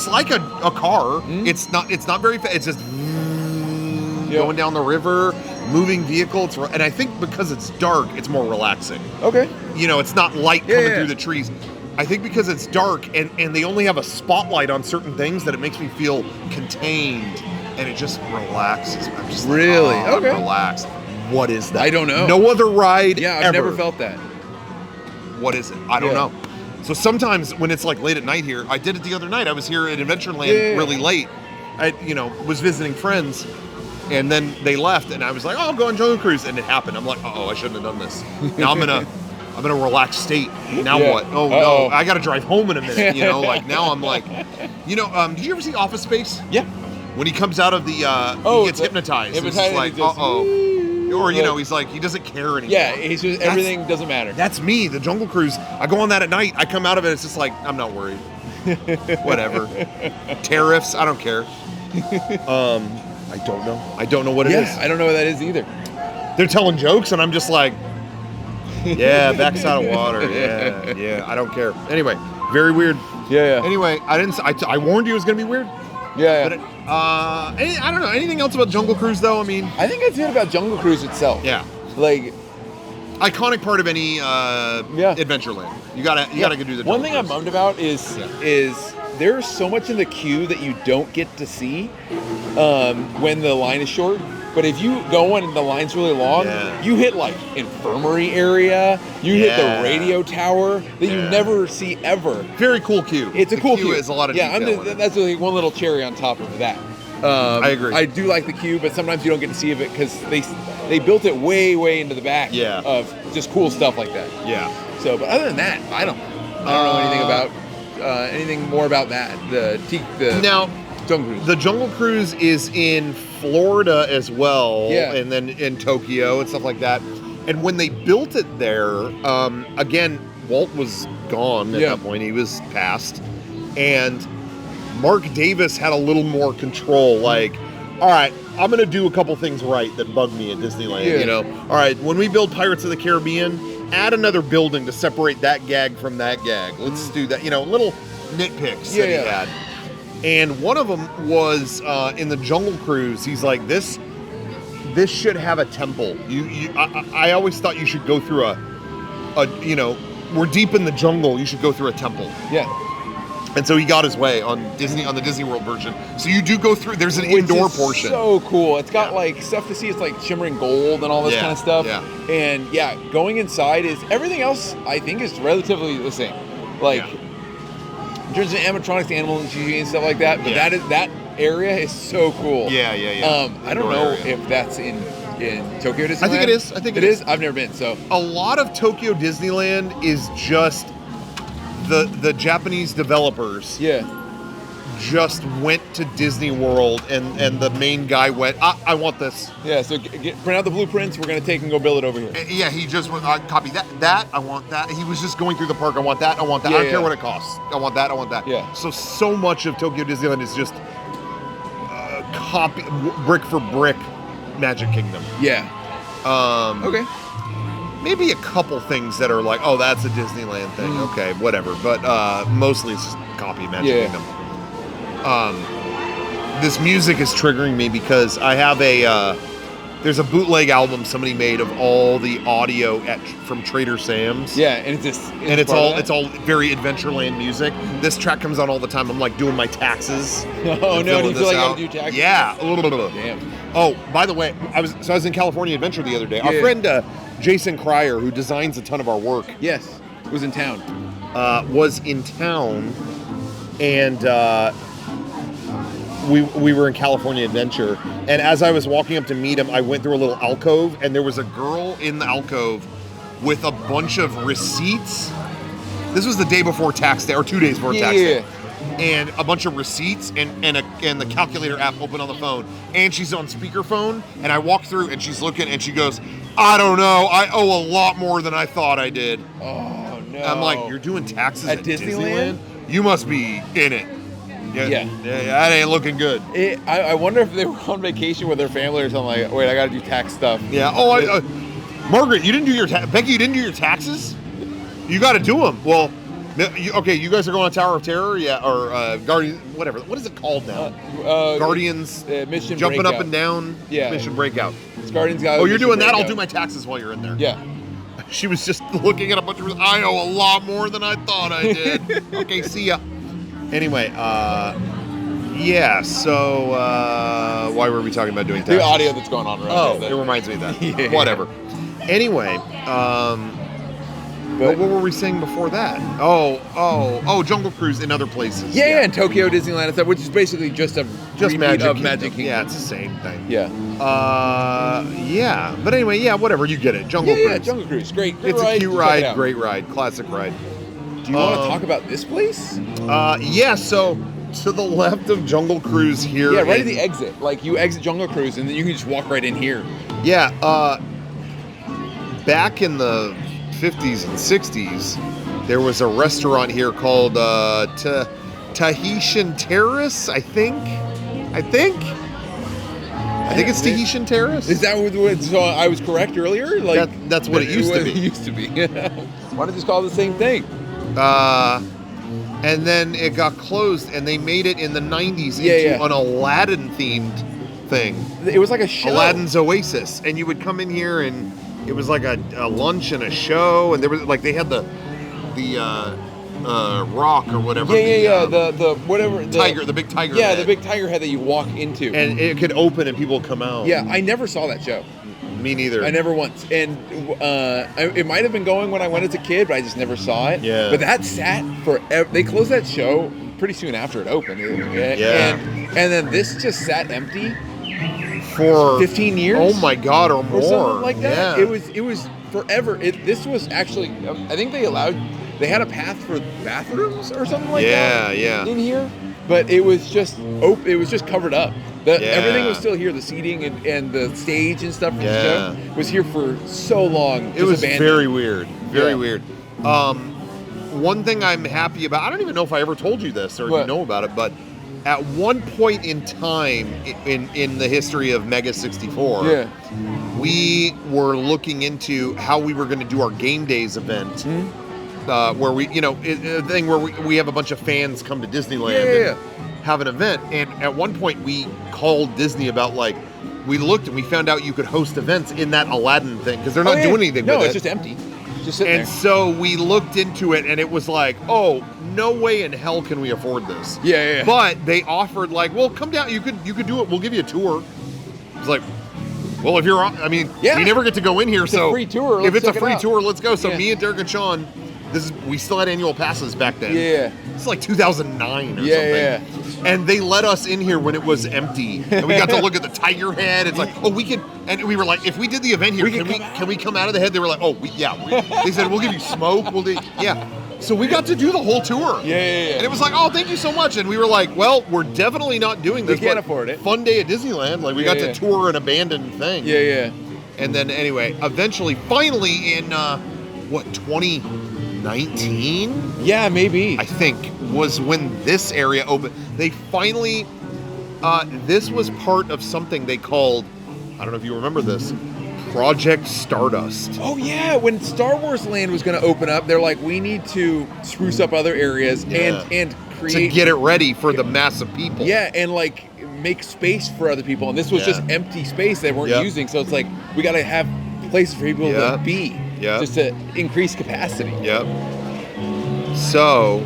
like a car. Mm-hmm. It's not very fast. It's just going down the river. Moving vehicle, and I think because it's dark, it's more relaxing. Okay. It's not light coming through the trees. I think because it's dark and they only have a spotlight on certain things that it makes me feel contained and it just relaxes. I'm just really I'm relaxed. What is that? I don't know. No other ride. Yeah, I've ever. never felt that. What is it? I don't know. So sometimes when it's like late at night here, I did it the other night. I was here at Adventureland really late. I was visiting friends. And then they left, and I was like, I'll go on Jungle Cruise. And it happened. I'm like, I shouldn't have done this. Now I'm in a relaxed state. Now what? Oh, no. I got to drive home in a minute. Now I'm like, did you ever see Office Space? Yeah. When he comes out of the, he gets hypnotized. It's just like, or he's like, he doesn't care anymore. Yeah, he's just, everything doesn't matter. That's me, the Jungle Cruise. I go on that at night. I come out of it, it's just like, I'm not worried. Whatever. Tariffs, I don't care. I don't know. I don't know what it is. I don't know what that is either. They're telling jokes, and I'm just like, yeah, backside of water. Yeah, I don't care. Anyway, very weird. Yeah. Anyway, I warned you it was gonna be weird. Yeah. But I don't know. Anything else about Jungle Cruise though? I mean, I think it's good about Jungle Cruise itself. Yeah. Like, iconic part of any Adventureland. You gotta go do the. One thing I'm bummed about is there's so much in the queue that you don't get to see when the line is short. But if you go and the line's really long, you hit like infirmary area, you hit the radio tower that you never see ever. Very cool queue. It's a cool queue. It's a lot of detail. That's like one little cherry on top of that. I agree. I do like the queue, but sometimes you don't get to see of it because they built it way into the back of just cool stuff like that. Yeah. So, but other than that, I don't know anything about anything more about that. Now, Jungle Cruise. The Jungle Cruise is in Florida as well, and then in Tokyo and stuff like that. And when they built it there, again, Walt was gone at that point. He was passed. And Mark Davis had a little more control. Like, all right, I'm going to do a couple things right that bug me at Disneyland, All right, when we build Pirates of the Caribbean, add another building to separate that gag from that gag. Let's do that. Little nitpicks that he had. And one of them was in the Jungle Cruise. He's like, this should have a temple. I always thought you should go through we're deep in the jungle. You should go through a temple. Yeah. And so he got his way on the Disney World version. So you do go through. There's an indoor portion. So cool. It's got like stuff to see. It's like shimmering gold and all this kind of stuff. Yeah. And going inside is everything else. I think is relatively the same. Like. In terms of animatronics, the animals and stuff like that, but that area is so cool. Yeah. I don't know if that's in Tokyo Disneyland. I think it is. I think it is. I've never been. So a lot of Tokyo Disneyland is just the Japanese developers. Just went to Disney World and the main guy went, I want this. Yeah, so print out the blueprints. We're going to take and go build it over here. Yeah, he just went, copy that, I want that. He was just going through the park, I want that. I don't care what it costs. I want that. Yeah. So much of Tokyo Disneyland is just copy, brick for brick, Magic Kingdom. Yeah. Okay. Maybe a couple things that are like, oh, that's a Disneyland thing. Okay, whatever. But mostly it's just copy Magic Kingdom. This music is triggering me because I have there's a bootleg album somebody made of all the audio from Trader Sam's. Yeah, and it's all very Adventureland music. This track comes on all the time. I'm like doing my taxes. Oh no, do you feel like you gotta do taxes? Yeah, a little bit. Damn. Oh, by the way, I was in California Adventure the other day. Our friend Jason Cryer, who designs a ton of our work. Yes, was in town. And we were in California Adventure, and as I was walking up to meet him, I went through a little alcove, and there was a girl in the alcove with a bunch of receipts. This was the day before tax day, or 2 days before tax day. And a bunch of receipts and the calculator app open on the phone, and she's on speakerphone, and I walk through and she's looking and she goes, I don't know, I owe a lot more than I thought I did. Oh no. I'm like, you're doing taxes at Disneyland? You must be in it. Yeah, that ain't looking good. I wonder if they were on vacation with their family or something like, wait, I gotta do tax stuff. Yeah. Oh, Margaret, you didn't do your Becky, you didn't do your taxes? You got to do them. Well, okay, you guys are going on Tower of Terror, or Guardian, whatever. What is it called now? Guardians Mission jumping Breakout. up and down. Yeah. Mission Breakout. It's Guardians. Oh, you're doing that? I'll do my taxes while you're in there. Yeah. She was just looking at a bunch of. I owe a lot more than I thought I did. Okay, see ya. Anyway, so why were we talking about doing taxes? The audio that's going on right now. It reminds me of that. Whatever. Anyway, what were we saying before that? Oh, Jungle Cruise in other places. Yeah, and Tokyo Disneyland and stuff, which is basically just Magic of Kingdom. Magic Kingdom. Yeah, it's the same thing. Yeah. But anyway, whatever, you get it. Jungle Cruise. Yeah, Jungle Cruise. Great it's ride. A cute ride, great ride, classic ride. Do you want to talk about this place? So to the left of Jungle Cruise here. Yeah, right at the exit. Like, you exit Jungle Cruise, and then you can just walk right in here. Yeah, back in the 50s and 60s, there was a restaurant here called Tahitian Terrace, I think it's Tahitian Terrace. Is that what? So I was correct earlier. Like that's what it used to be. It used to be. Why don't they just call it the same thing? And then it got closed, and they made it in the 90s into an Aladdin themed thing. It was like a show. Aladdin's Oasis, and you would come in here, and it was like a lunch and a show, and there was like they had the rock or whatever. The whatever tiger, the big tiger. Yeah, head. The big tiger head that you walk into, and it could open and people would come out. Yeah, I never saw that show. Me neither. I never once, and it might have been going when I went as a kid, but I just never saw it. Yeah. But that sat forever. They closed that show pretty soon after it opened. Yeah. And then this just sat empty for 15 years. Oh my God, or more. Or something like that. Yeah. It was forever. This was actually. I think they had a path for bathrooms or something like that. Yeah. In here, but it was just It was just covered up. Everything was still here. The seating and the stage and stuff for the show was here for so long. It was abandoned. very weird. Very weird. One thing I'm happy about, I don't even know if I ever told you this or if you know about it, but at one point in time in the history of Mega 64, we were looking into how we were going to do our Game Days event. Where we, a thing where we have a bunch of fans come to Disneyland and have an event. And at one point we called Disney about we looked and we found out you could host events in that Aladdin thing because they're not doing anything with it. No, it's just empty. Just sitting there. And so we looked into it and it was like, oh, no way in hell can we afford this. Yeah. But they offered well, come down. You could do it. We'll give you a tour. It's like, well, if you're, we never get to go in here. It's a free tour. If it's a free tour, let's go. So me and Derek and Sean. We still had annual passes back then. Yeah. It's like 2009 or something. Yeah. And they let us in here when it was empty. And we got to look at the tiger head. It's like, oh, we could, and we were like, if we did the event here, can we come out of the head? They were like, oh, they said, we'll give you smoke. So we got to do the whole tour. Yeah. And it was like, oh, thank you so much. And we were like, well, we're definitely not doing this. We can't afford it. Fun day at Disneyland. We got to tour an abandoned thing. Yeah. And then anyway, finally in, 2019? Yeah, maybe. I think was when this area opened. They finally, this was part of something they called, I don't know if you remember this, Project Stardust. Oh yeah, when Star Wars Land was going to open up, they're like, we need to spruce up other areas and create... To get it ready for the mass of people. Yeah, and make space for other people. And this was just empty space they weren't using. So it's like, we got to have places for people to be. Yeah. Just to increase capacity. Yep. So,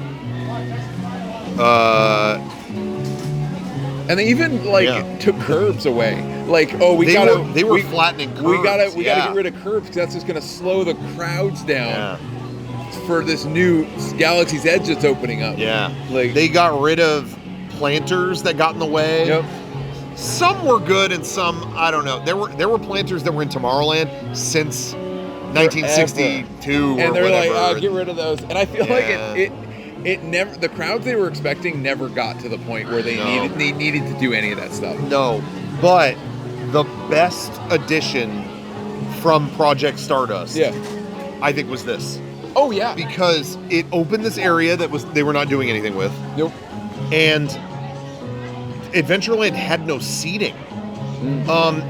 and they even took curbs away. They were flattening curbs. We gotta get rid of curbs because that's just gonna slow the crowds down for this new Galaxy's Edge that's opening up. Yeah. They got rid of planters that got in the way. Yep. Some were good and some I don't know. There were planters that were in Tomorrowland since 1962 and they're like, get rid of those. And I feel like it never, the crowds they were expecting never got to the point where they needed to do any of that stuff. No, but the best addition from Project Stardust, I think, was this. Oh yeah, because it opened this area that they were not doing anything with. Nope. And Adventureland had no seating.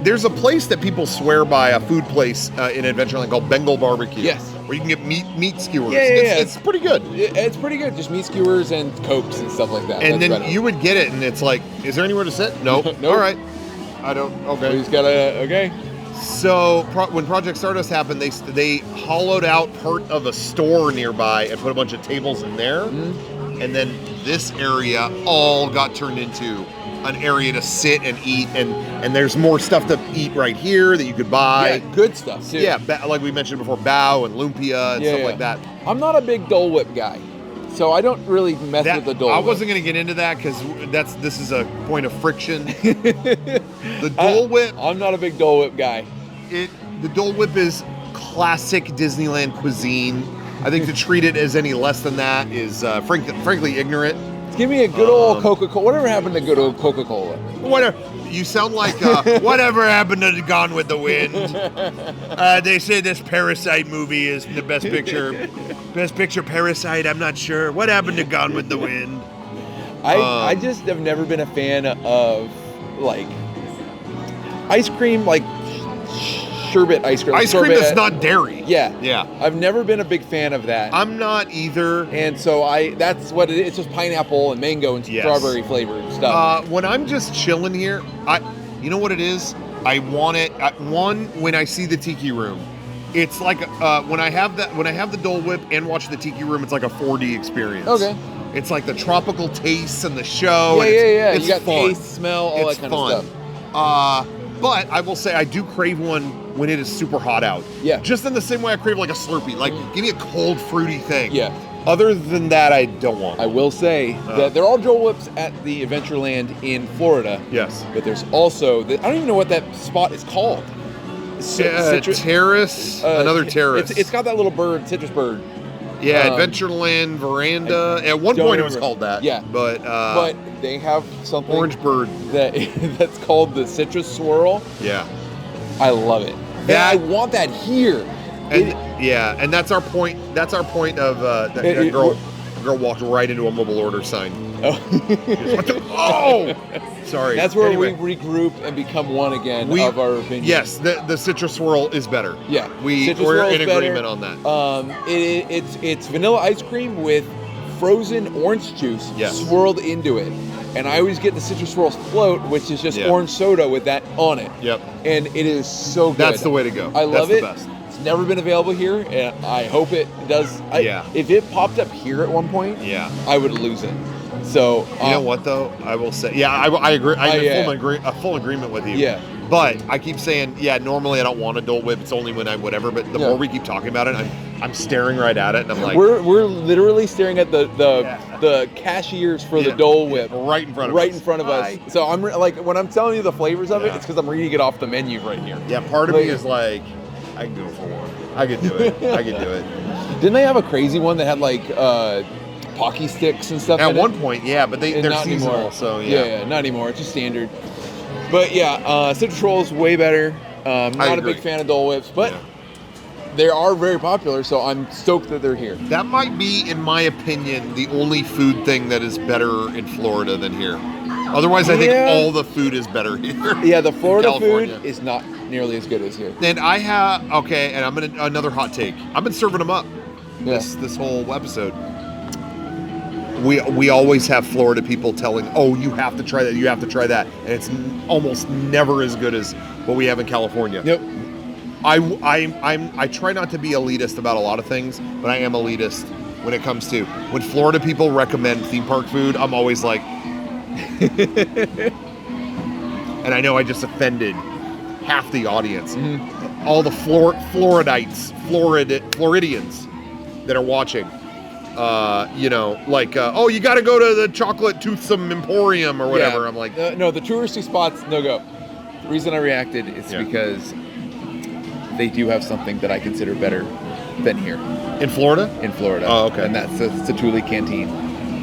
There's a place that people swear by, a food place in Adventureland called Bengal Barbecue. Yes. Where you can get meat skewers. Yeah. It's pretty good. It's pretty good. Just meat skewers and Cokes and stuff like that. And then you would get it, and it's like, is there anywhere to sit? Nope. All right. I don't. Okay. We just gotta. Okay. So when Project Stardust happened, they hollowed out part of a store nearby and put a bunch of tables in there, and then this area all got turned into an area to sit and eat, and there's more stuff to eat right here that you could buy. Yeah, good stuff too. Yeah, like we mentioned before, bao and lumpia and stuff like that. I'm not a big Dole Whip guy, so I don't really mess with the Dole Whip. I wasn't going to get into that because this is a point of friction. The Dole Whip. I'm not a big Dole Whip guy. The Dole Whip is classic Disneyland cuisine. I think to treat it as any less than that is frankly ignorant. Give me a good old Coca-Cola. Whatever happened to good old Coca-Cola? Whatever. You sound like whatever happened to Gone with the Wind. They say this Parasite movie is the best picture. Best picture Parasite. I'm not sure. What happened to Gone with the Wind? I just have never been a fan of like ice cream, like sherbet ice cream. Ice cream sorbet. that's not dairy. Yeah. I've never been a big fan of that. I'm not either. And so that's what it is. It's just pineapple and mango and strawberry flavored stuff. When I'm just chilling here, you know what it is? I want it. When I see the Tiki Room, it's like when I have the Dole Whip and watch the Tiki Room, it's like a 4D experience. Okay. It's like the tropical tastes and the show. Yeah. It's you got fun. taste, smell, all It's that kind of fun. stuff. But I will say I do crave one when it is super hot out. Yeah. Just in the same way I crave like a Slurpee. Like, give me a cold, fruity thing. Yeah. Other than that, I don't want. I will say that there are Dole Whips at the Adventureland in Florida. Yes. But there's also, I don't even know what that spot is called. Terrace. Another terrace. It's got that little bird, citrus bird. Yeah, Adventureland Veranda. At one point, it was called that. Yeah, but they have something orange bird that's called the citrus swirl. Yeah, I love it. And I want that here. And that's our point. That's our point of that girl walked right into a mobile order sign. Oh, sorry. That's where we regroup and become one again of our opinion. Yes, the citrus swirl is better. Yeah, we're in agreement on that. It's vanilla ice cream with frozen orange juice swirled into it, and I always get the citrus swirls float, which is just orange soda with that on it. Yep. And it is so good. That's the way to go. I love it. That's the best. It's never been available here, and I hope it does. If it popped up here at one point, I would lose it. So you know what though, I will say, I agree. I'm in full agreement with you. Yeah. But I keep saying, normally I don't want a Dole Whip. It's only when I whatever. But the more we keep talking about it, I'm staring right at it, and I'm like, we're literally staring at the cashiers for the Dole Whip right in front of us. So I'm like, when I'm telling you the flavors of it, it's because I'm reading it off the menu right here. Yeah, part of me is like, I can go for one. I could do it. I could do it. Didn't they have a crazy one that had like Pocky sticks and stuff? At one point, but they're seasonal. Anymore. So not anymore. It's just standard. But citrus roll is way better. Not a big fan of Dole Whips, but they are very popular, so I'm stoked that they're here. That might be, in my opinion, the only food thing that is better in Florida than here. Otherwise, I think all the food is better here. Yeah, the Florida food is not nearly as good as here. And I have, and I'm another hot take. I've been serving them up this whole episode. We always have Florida people telling, you have to try that, you have to try that. And it's almost never as good as what we have in California. Yep. I try not to be elitist about a lot of things, but I am elitist when it comes to when Florida people recommend theme park food. I'm always like, and I know I just offended half the audience. Mm-hmm. All the Floridians that are watching. You got to go to the Chocolate Toothsome Emporium or whatever. Yeah. I'm like, no, the touristy spots, no go. The reason I reacted is because they do have something that I consider better than here. In Florida? In Florida. Oh, okay. And that's the Satuli Canteen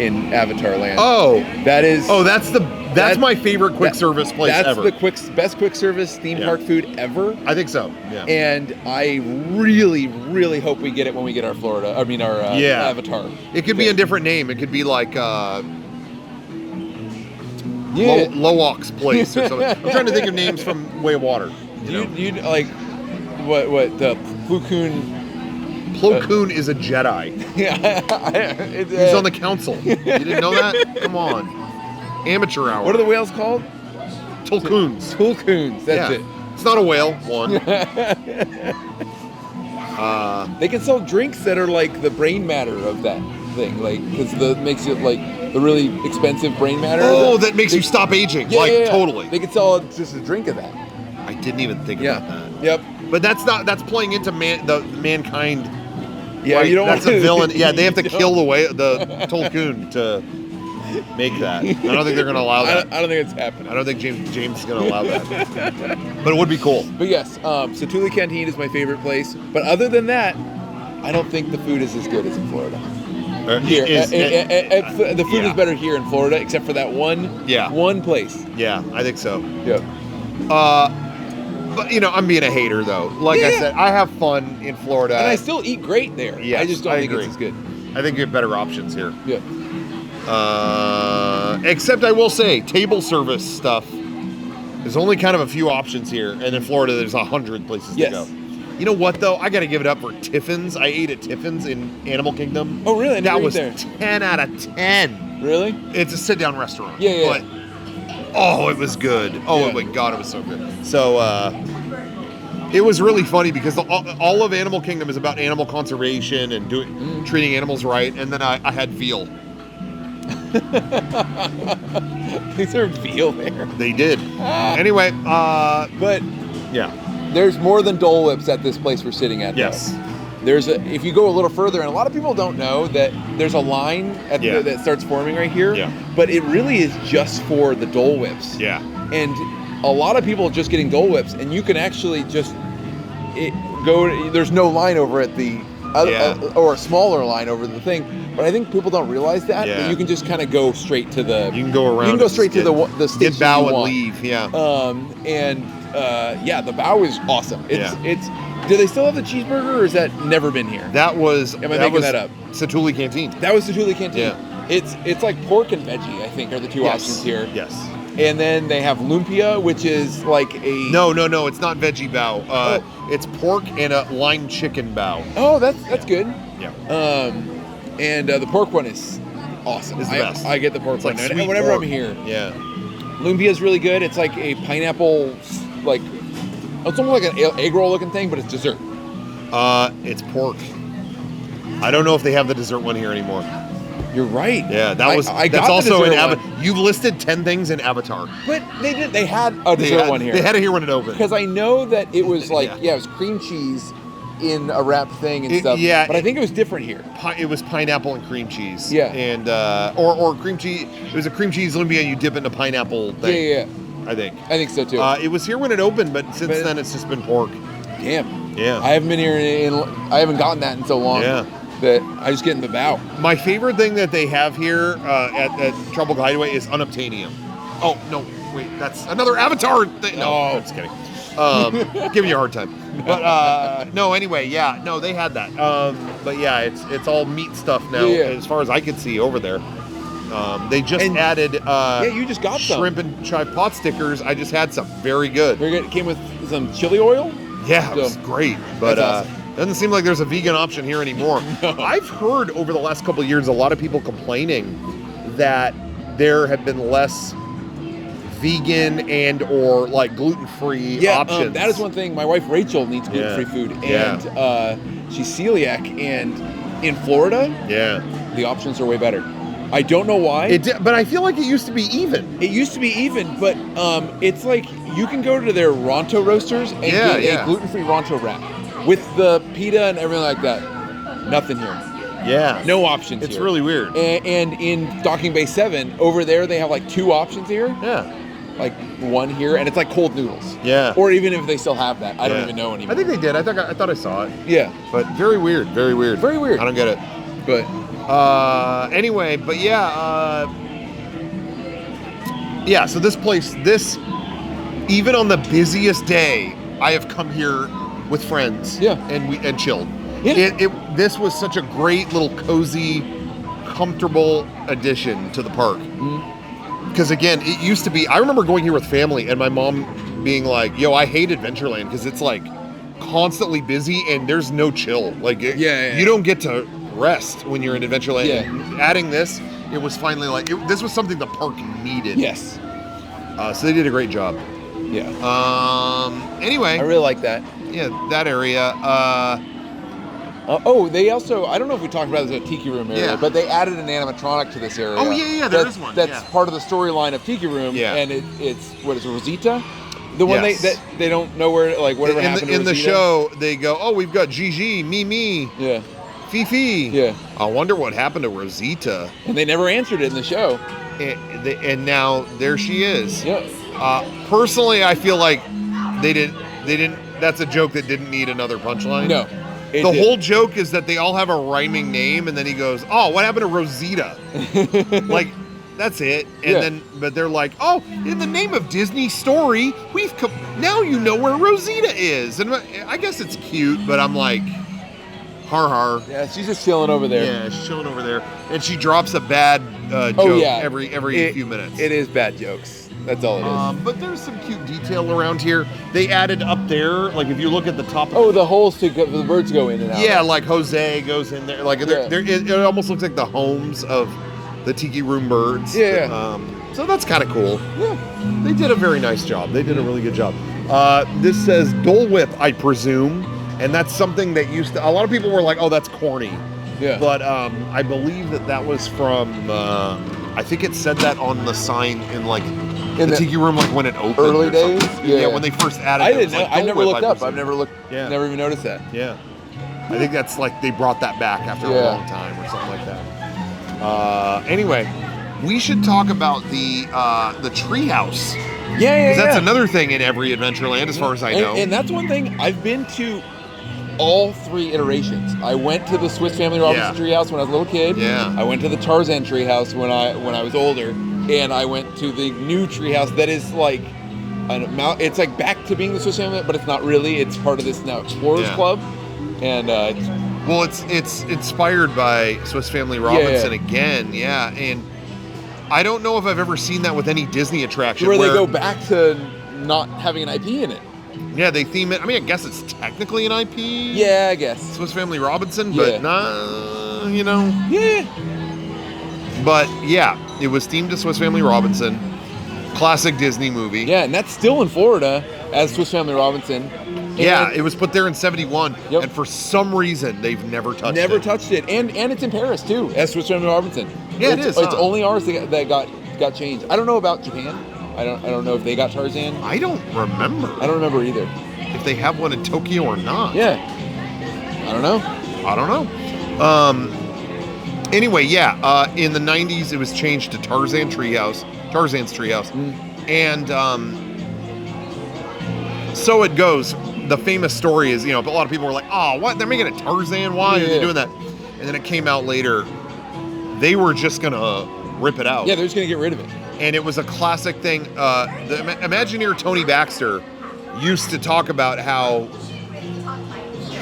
in Avatarland. Oh. That's that's my favorite quick service place ever. That's the best quick service theme park food ever. I think so. Yeah. And I really, really hope we get it when we get our Avatar. It could be a different name. It could be like Lowok's place or something. I'm trying to think of names from Way of Water. You'd like what the Plo Koon. Plo Koon is a Jedi. He's on the council. You didn't know that? Come on. Amateur hour. What are the whales called? Tulkoons. Tulkoons. That's it. It's not a whale. One. They can sell drinks that are like the brain matter of that thing, like because makes it like the really expensive brain matter. Oh, that makes you stop aging. Totally. They could sell just a drink of that. I didn't even think about that. Yep. But that's playing into mankind. Yeah, right? You don't. That's a villain. Yeah, they have to kill the Tulkoon to make that. I don't think they're going to allow that. I don't think it's happening. I don't think James is going to allow that. But it would be cool. But yes, Satuli Canteen is my favorite place. But other than that, I don't think the food is as good as in Florida. Here, the food is better here in Florida, except for that one place. Yeah, I think so. Yeah. But I'm being a hater though. Like I said, I have fun in Florida, and I still eat great there. Yes, I just don't think agree. it's as good. I think you have better options here. Yeah. Except I will say, table service stuff. There's only kind of a few options here, and in Florida, there's 100 places to go. You know what though? I got to give it up for Tiffin's. I ate at Tiffin's in Animal Kingdom. Oh really? That was there. 10 out of 10. Really? It's a sit-down restaurant. Yeah. But, oh, it was good. Oh my God, it was so good. So it was really funny because all of Animal Kingdom is about animal conservation and treating animals right. And then I had veal. They served veal there. They did. Anyway, but yeah. There's more than Dole Whips at this place we're sitting at. Yes. Though. If you go a little further, and a lot of people don't know that there's a line that starts forming right here. Yeah. But it really is just for the Dole Whips. Yeah. And a lot of people are just getting Dole Whips, and you can actually just go. There's no line over at the or a smaller line over the thing. But I think people don't realize that you can just kind of go straight to the. You can go around. You can go straight to the station. Get bow and leave. Yeah. The bow is awesome. It's. Do they still have the cheeseburger, or has that never been here? That was. Am I making that up? Satuli Canteen. That was Satuli Canteen. Yeah. It's like pork and veggie, I think, are the two options here. Yes. And then they have lumpia, which is like a... No, it's not veggie bao. It's pork and a lime chicken bao. Oh, that's good. Yeah. And the pork one is awesome. It's the best. I get the pork one whenever pork. I'm here. Yeah. Lumpia is really good. It's like a pineapple, it's almost like an egg roll looking thing, but it's dessert. It's pork. I don't know if they have the dessert one here anymore. You're right. Yeah, that's also in Avatar. You listed 10 things in Avatar. But they did. They had a dessert one here. They had it here when it opened. Because I know that it was it was cream cheese in a wrapped thing and stuff. Yeah. But I think it was different here. It was pineapple and cream cheese. Yeah. And or cream cheese. It was a cream cheese lumpia and you dip it in a pineapple thing. Yeah. I think so too. It was here when it opened, but since then it's just been pork. Damn. Yeah. I haven't been here I haven't gotten that in so long. Yeah. That I just get in the bow. My favorite thing that they have here at Tropical Hideaway is unobtainium. Oh, no, wait, that's another Avatar thing. No, I'm just kidding. Giving you a hard time. But, no, anyway, they had that. But yeah, it's all meat stuff now, as far as I can see over there. They just added you just got shrimp and chive pot stickers. I just had some. Very good. Very good. It came with some chili oil? Yeah, it was great. But awesome. Doesn't seem like there's a vegan option here anymore. No. I've heard over the last couple of years a lot of people complaining that there have been less vegan and or like gluten-free options. That is one thing. My wife Rachel needs gluten-free food, and she's celiac. And in Florida, the options are way better. I don't know why. But I feel like it used to be even. It used to be even, but it's like you can go to their Ronto roasters and get a gluten-free Ronto wrap with the pita and everything like that. Nothing here. Yeah. No options It's here. really weird. And in Docking Bay 7, over there, they have like 2 options here. Yeah. Like one here, and it's like cold noodles. Yeah. Or even if they still have that. I don't even know anymore. I think they did. I thought I saw it. Yeah. But very weird. Very weird. Very weird. I don't get it. But anyway, but so this place, even on the busiest day, I have come here with friends. Yeah. And chilled. Yeah. This was such a great little cozy, comfortable addition to the park. Because again, it used to be, I remember going here with family and my mom being like, yo, I hate Adventureland because it's like constantly busy and there's no chill. Like you don't get to rest when you're in Adventureland. Yeah. And adding this, it was finally like, this was something the park needed. Yes. So they did a great job. Yeah. Anyway. I really like that. Yeah, that area. They also, I don't know if we talked about this at Tiki Room area, but they added an animatronic to this area. Oh, yeah, there is one. That's part of the storyline of Tiki Room. Yeah. And it's what is it, Rosita? The one that they don't know where, like, whatever happened to in the Rosita? show, they go, oh, we've got Gigi, Mimi. Yeah. Fifi. Yeah. I wonder what happened to Rosita. And they never answered it in the show. And now there she is. Yeah. Personally, I feel like they didn't. That's a joke that didn't need another punchline. No. The whole joke is that they all have a rhyming name, and then he goes, "Oh, what happened to Rosita?" Like, that's it. And but they're like, "Oh, in the name of Disney story, we've come. Now you know where Rosita is." And I guess it's cute, but I'm like, har har. Yeah, she's just chilling over there. Yeah, she's chilling over there, and she drops a bad joke every few minutes. It is bad jokes. That's all it is. But there's some cute detail around here. They added up there, like if you look at the top. The holes the birds go in and out. Yeah, like Jose goes in there. Like it almost looks like the homes of the Tiki Room birds. Yeah. So that's kind of cool. Yeah. They did a very nice job. They did a really good job. This says Dole Whip, I presume, and that's something that used to. A lot of people were like, "Oh, that's corny." Yeah. But I believe that was from. I think it said that on the sign in the Tiki Room, like when it opened. Early days? Yeah, when they first added it. I didn't know. I never looked up. I've never looked. Yeah. Never even noticed that. Yeah. I think that's like they brought that back after a long time or something like that. Anyway, we should talk about the Treehouse. Yeah. Because that's another thing in every Adventureland, as far as I know. And that's one thing. I've been to all 3 iterations. I went to the Swiss Family Robinson Treehouse when I was a little kid. Yeah. I went to the Tarzan Treehouse when I was older, and I went to the new Treehouse that is like it's like back to being the Swiss Family, but it's not really. It's part of this now Explorers Club, and it's inspired by Swiss Family Robinson again. Yeah, and I don't know if I've ever seen that with any Disney attraction where they go back to not having an IP in it. Yeah, they theme it. I mean, I guess it's technically an IP. Yeah, I guess. Swiss Family Robinson, but not, Yeah. But yeah, it was themed to Swiss Family Robinson. Classic Disney movie. Yeah, and that's still in Florida as Swiss Family Robinson. Yeah, it was put there in 71, and for some reason, they've never touched it. Never touched it. And it's in Paris, too, as Swiss Family Robinson. Yeah, it is. It's only ours that got changed. I don't know about Japan. I don't know if they got Tarzan. I don't remember. I don't remember either. If they have one in Tokyo or not. Yeah. I don't know. Anyway, in the 90s, it was changed to Tarzan's Treehouse. And so it goes. The famous story is, a lot of people were like, "Oh, what? They're making a Tarzan? Why are they doing that?" And then it came out later. They were just going to rip it out. Yeah, they're just going to get rid of it. And it was a classic thing. The Imagineer Tony Baxter used to talk about how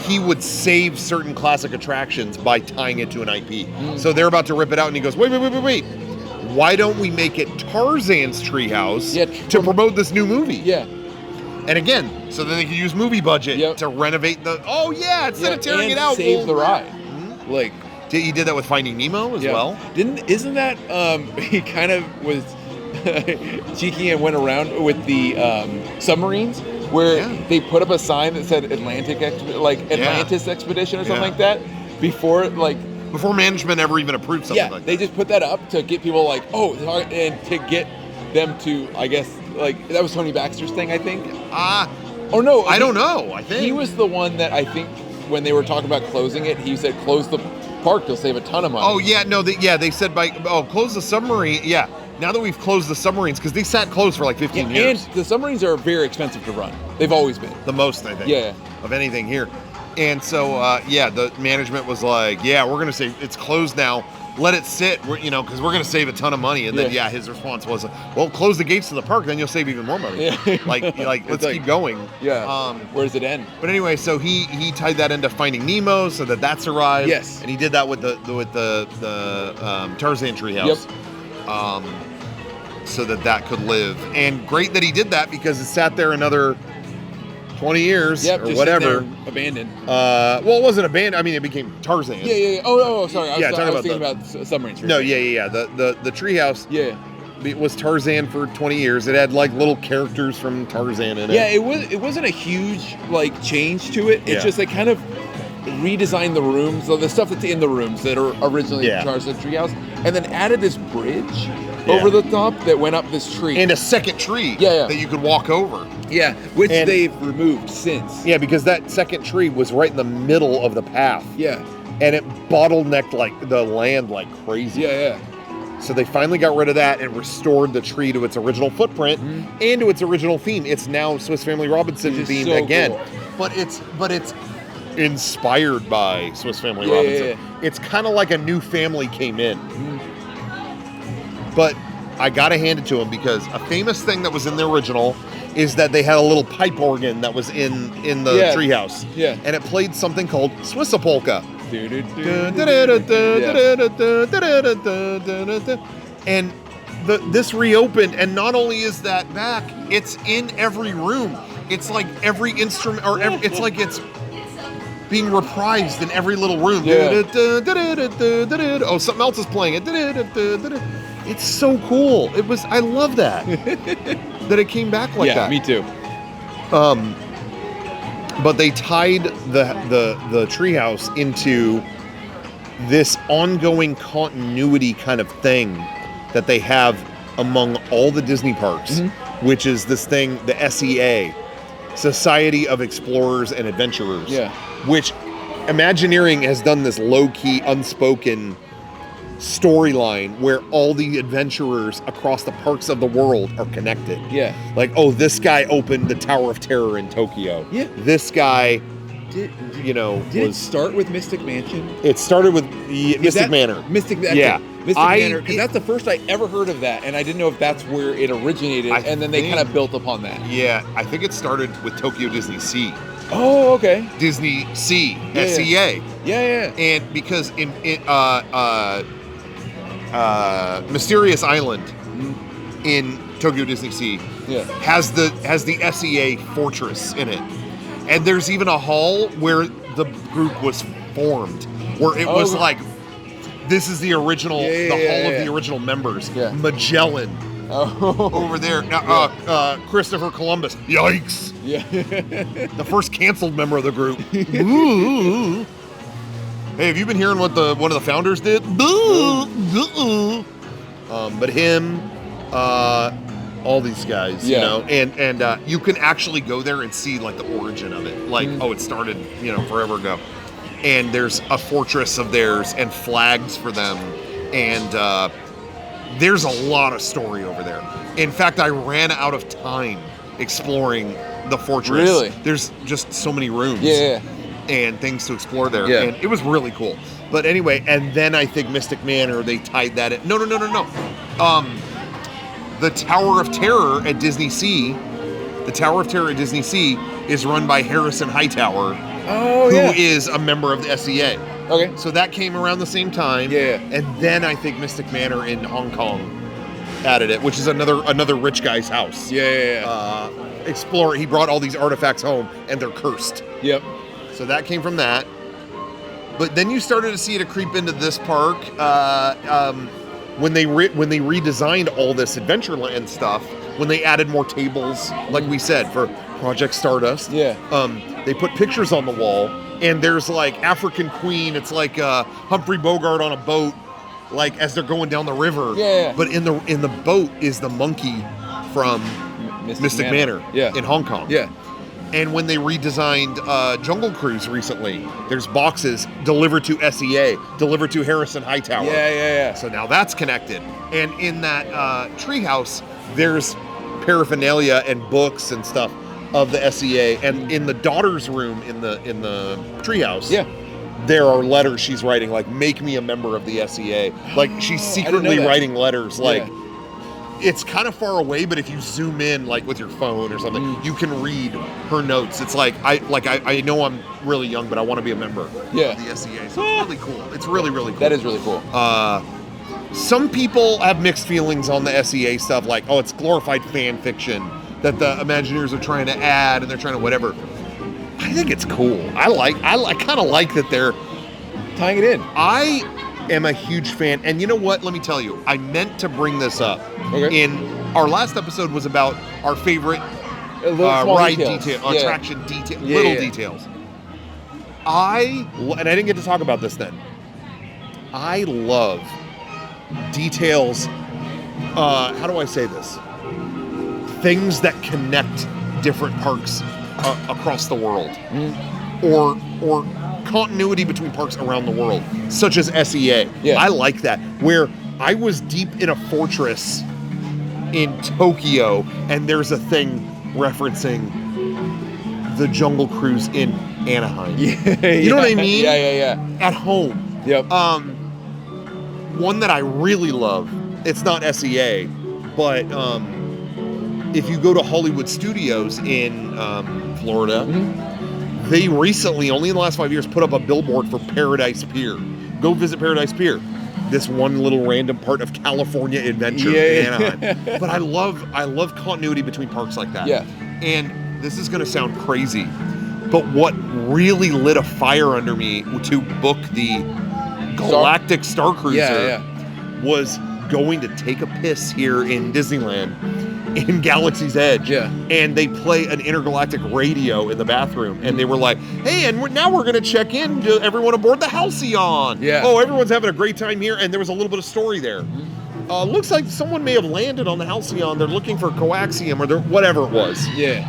he would save certain classic attractions by tying it to an IP. So they're about to rip it out, and he goes, wait. Why don't we make it Tarzan's Treehouse to promote this new movie? Yeah. And again, so then they could use movie budget to renovate instead of tearing it out. Save the ride. Mm-hmm. Like, he did that with Finding Nemo as well. Isn't that he kind of was cheeky and went around with the submarines where they put up a sign that said Atlantis Expedition or something like that before management ever even approved something like that. They just put that up to get people and to get them to, I guess, that was Tony Baxter's thing, I think. Or no. I don't know. I think he was the one that I think when they were talking about closing it, he said close the park, you'll save a ton of money. Oh yeah, no, they said close the submarine. Yeah, now that we've closed the submarines, because they sat closed for like 15 years. And the submarines are very expensive to run. They've always been. The most, I think. Yeah. Of anything here. And so, the management was like, we're going to say it's closed now. Let it sit, because we're going to save a ton of money. And then, his response was, well, close the gates to the park, then you'll save even more money. Yeah. Let's keep going. Yeah. Where does it end? But anyway, so he tied that into Finding Nemo so that survived. Yes. And he did that with the Tarzan Treehouse. Yep. So that could live. And great that he did that because it sat there another 20 years or whatever. Abandoned. It wasn't abandoned. I mean, it became Tarzan. Yeah. Oh, sorry. I was thinking about submarines. No, yeah. The Treehouse. Yeah. It was Tarzan for 20 years. It had little characters from Tarzan in it. Yeah, it wasn't a huge change to it. It's just they kind of redesigned the rooms, the stuff that's in the rooms that are originally Tarzan Treehouse, and then added this bridge over the top that went up this tree. And a second tree that you could walk over. Yeah, which they've removed since. Yeah, because that second tree was right in the middle of the path. Yeah. And it bottlenecked the land like crazy. Yeah. So they finally got rid of that and restored the tree to its original footprint and to its original theme. It's now Swiss Family Robinson themed again. Cool. But it's inspired by Swiss Family Robinson. Yeah. It's kind of like a new family came in. But I gotta hand it to them because a famous thing that was in the original is that they had a little pipe organ that was in the treehouse. Yeah. And it played something called Swiss polka. And this reopened, and not only is that back, it's in every room. It's like every instrument, it's like it's being reprised in every little room. Yeah. Oh, something else is playing it. It's so cool. I love that. That it came back like that. Yeah, me too. But they tied the treehouse into this ongoing continuity kind of thing that they have among all the Disney parks, which is this thing, the SEA, Society of Explorers and Adventurers. Yeah. Which Imagineering has done this low-key, unspoken storyline where all the adventurers across the parks of the world are connected. Yeah. Like, oh, this guy opened the Tower of Terror in Tokyo. Yeah. This guy, Did it start with Mystic Mansion? It started with Mystic Manor. Yeah. Mystic Manor, because that's the first I ever heard of that, and I didn't know if that's where it originated, and then they kind of built upon that. Yeah, I think it started with Tokyo Disney Sea. Oh, okay. Disney Sea, SEA. Yeah. And because in Mysterious Island in Tokyo Disney Sea has the SEA fortress in it. And there's even a hall where the group was formed, where it was like, this is the original, the hall of the original members. Yeah. Magellan over there. Christopher Columbus. Yikes. Yeah. The first canceled member of the group. Ooh. Hey, have you been hearing what one of the founders did? But him, all these guys, you know, and you can actually go there and see like the origin of it. Like, oh, it started, forever ago. And there's a fortress of theirs and flags for them. And there's a lot of story over there. In fact, I ran out of time exploring the fortress. Really? There's just so many rooms. Yeah. And things to explore there. Yeah. And it was really cool. But anyway, and then I think Mystic Manor, they tied that in. No. The Tower of Terror at Disney Sea, is run by Harrison Hightower, who is a member of the SEA. Okay. So that came around the same time. Yeah. And then I think Mystic Manor in Hong Kong added it, which is another rich guy's house. Yeah. Explorer, he brought all these artifacts home, and they're cursed. Yep. So that came from that. But then you started to see it creep into this park when they redesigned all this Adventureland stuff. When they added more tables, like we said, for Project Stardust. Yeah. They put pictures on the wall, and there's like African Queen. It's like Humphrey Bogart on a boat, like as they're going down the river. Yeah. But in the boat is the monkey from Mystic Manor in Hong Kong. Yeah. And when they redesigned Jungle Cruise recently, there's boxes delivered to SEA, delivered to Harrison Hightower. Yeah. So now that's connected. And in that treehouse, there's paraphernalia and books and stuff of the SEA. And in the daughter's room in the treehouse, there are letters she's writing, like, make me a member of the SEA. Like, she's secretly writing letters, like... Yeah. It's kind of far away, but if you zoom in, like with your phone or something, you can read her notes. It's like I know I'm really young, but I want to be a member of the SEA. So it's really cool. It's really, really cool. That is really cool. Some people have mixed feelings on the SEA stuff, like, oh, it's glorified fan fiction that the Imagineers are trying to add and they're trying to whatever. I think it's cool. I kind of like that they're tying it in. I am a huge fan, and you know what? Let me tell you, I meant to bring this up. Okay. In our last episode was about our favorite ride detail, attraction detail, little details. And I didn't get to talk about this then. I love details. How do I say this? Things that connect different parks across the world, or continuity between parks around the world, such as SEA. Yeah. I like that. Where I was deep in a fortress in Tokyo, and there's a thing referencing the Jungle Cruise in Anaheim. Yeah, you know what I mean? Yeah. At home. Yep. One that I really love, it's not SEA, but if you go to Hollywood Studios in Florida, they recently, only in the last 5 years, put up a billboard for Paradise Pier. Go visit Paradise Pier. This one little random part of California Adventure in Anaheim. But I love continuity between parks like that. Yeah. And this is going to sound crazy, but what really lit a fire under me to book the Galactic Star Cruiser was going to take a piss here in Disneyland in Galaxy's Edge. Yeah. And they play an intergalactic radio in the bathroom. And they were like, hey, and now we're going to check in to everyone aboard the Halcyon. Yeah. Oh, everyone's having a great time here. And there was a little bit of story there. Looks like someone may have landed on the Halcyon. They're looking for coaxium or whatever it was. Yeah.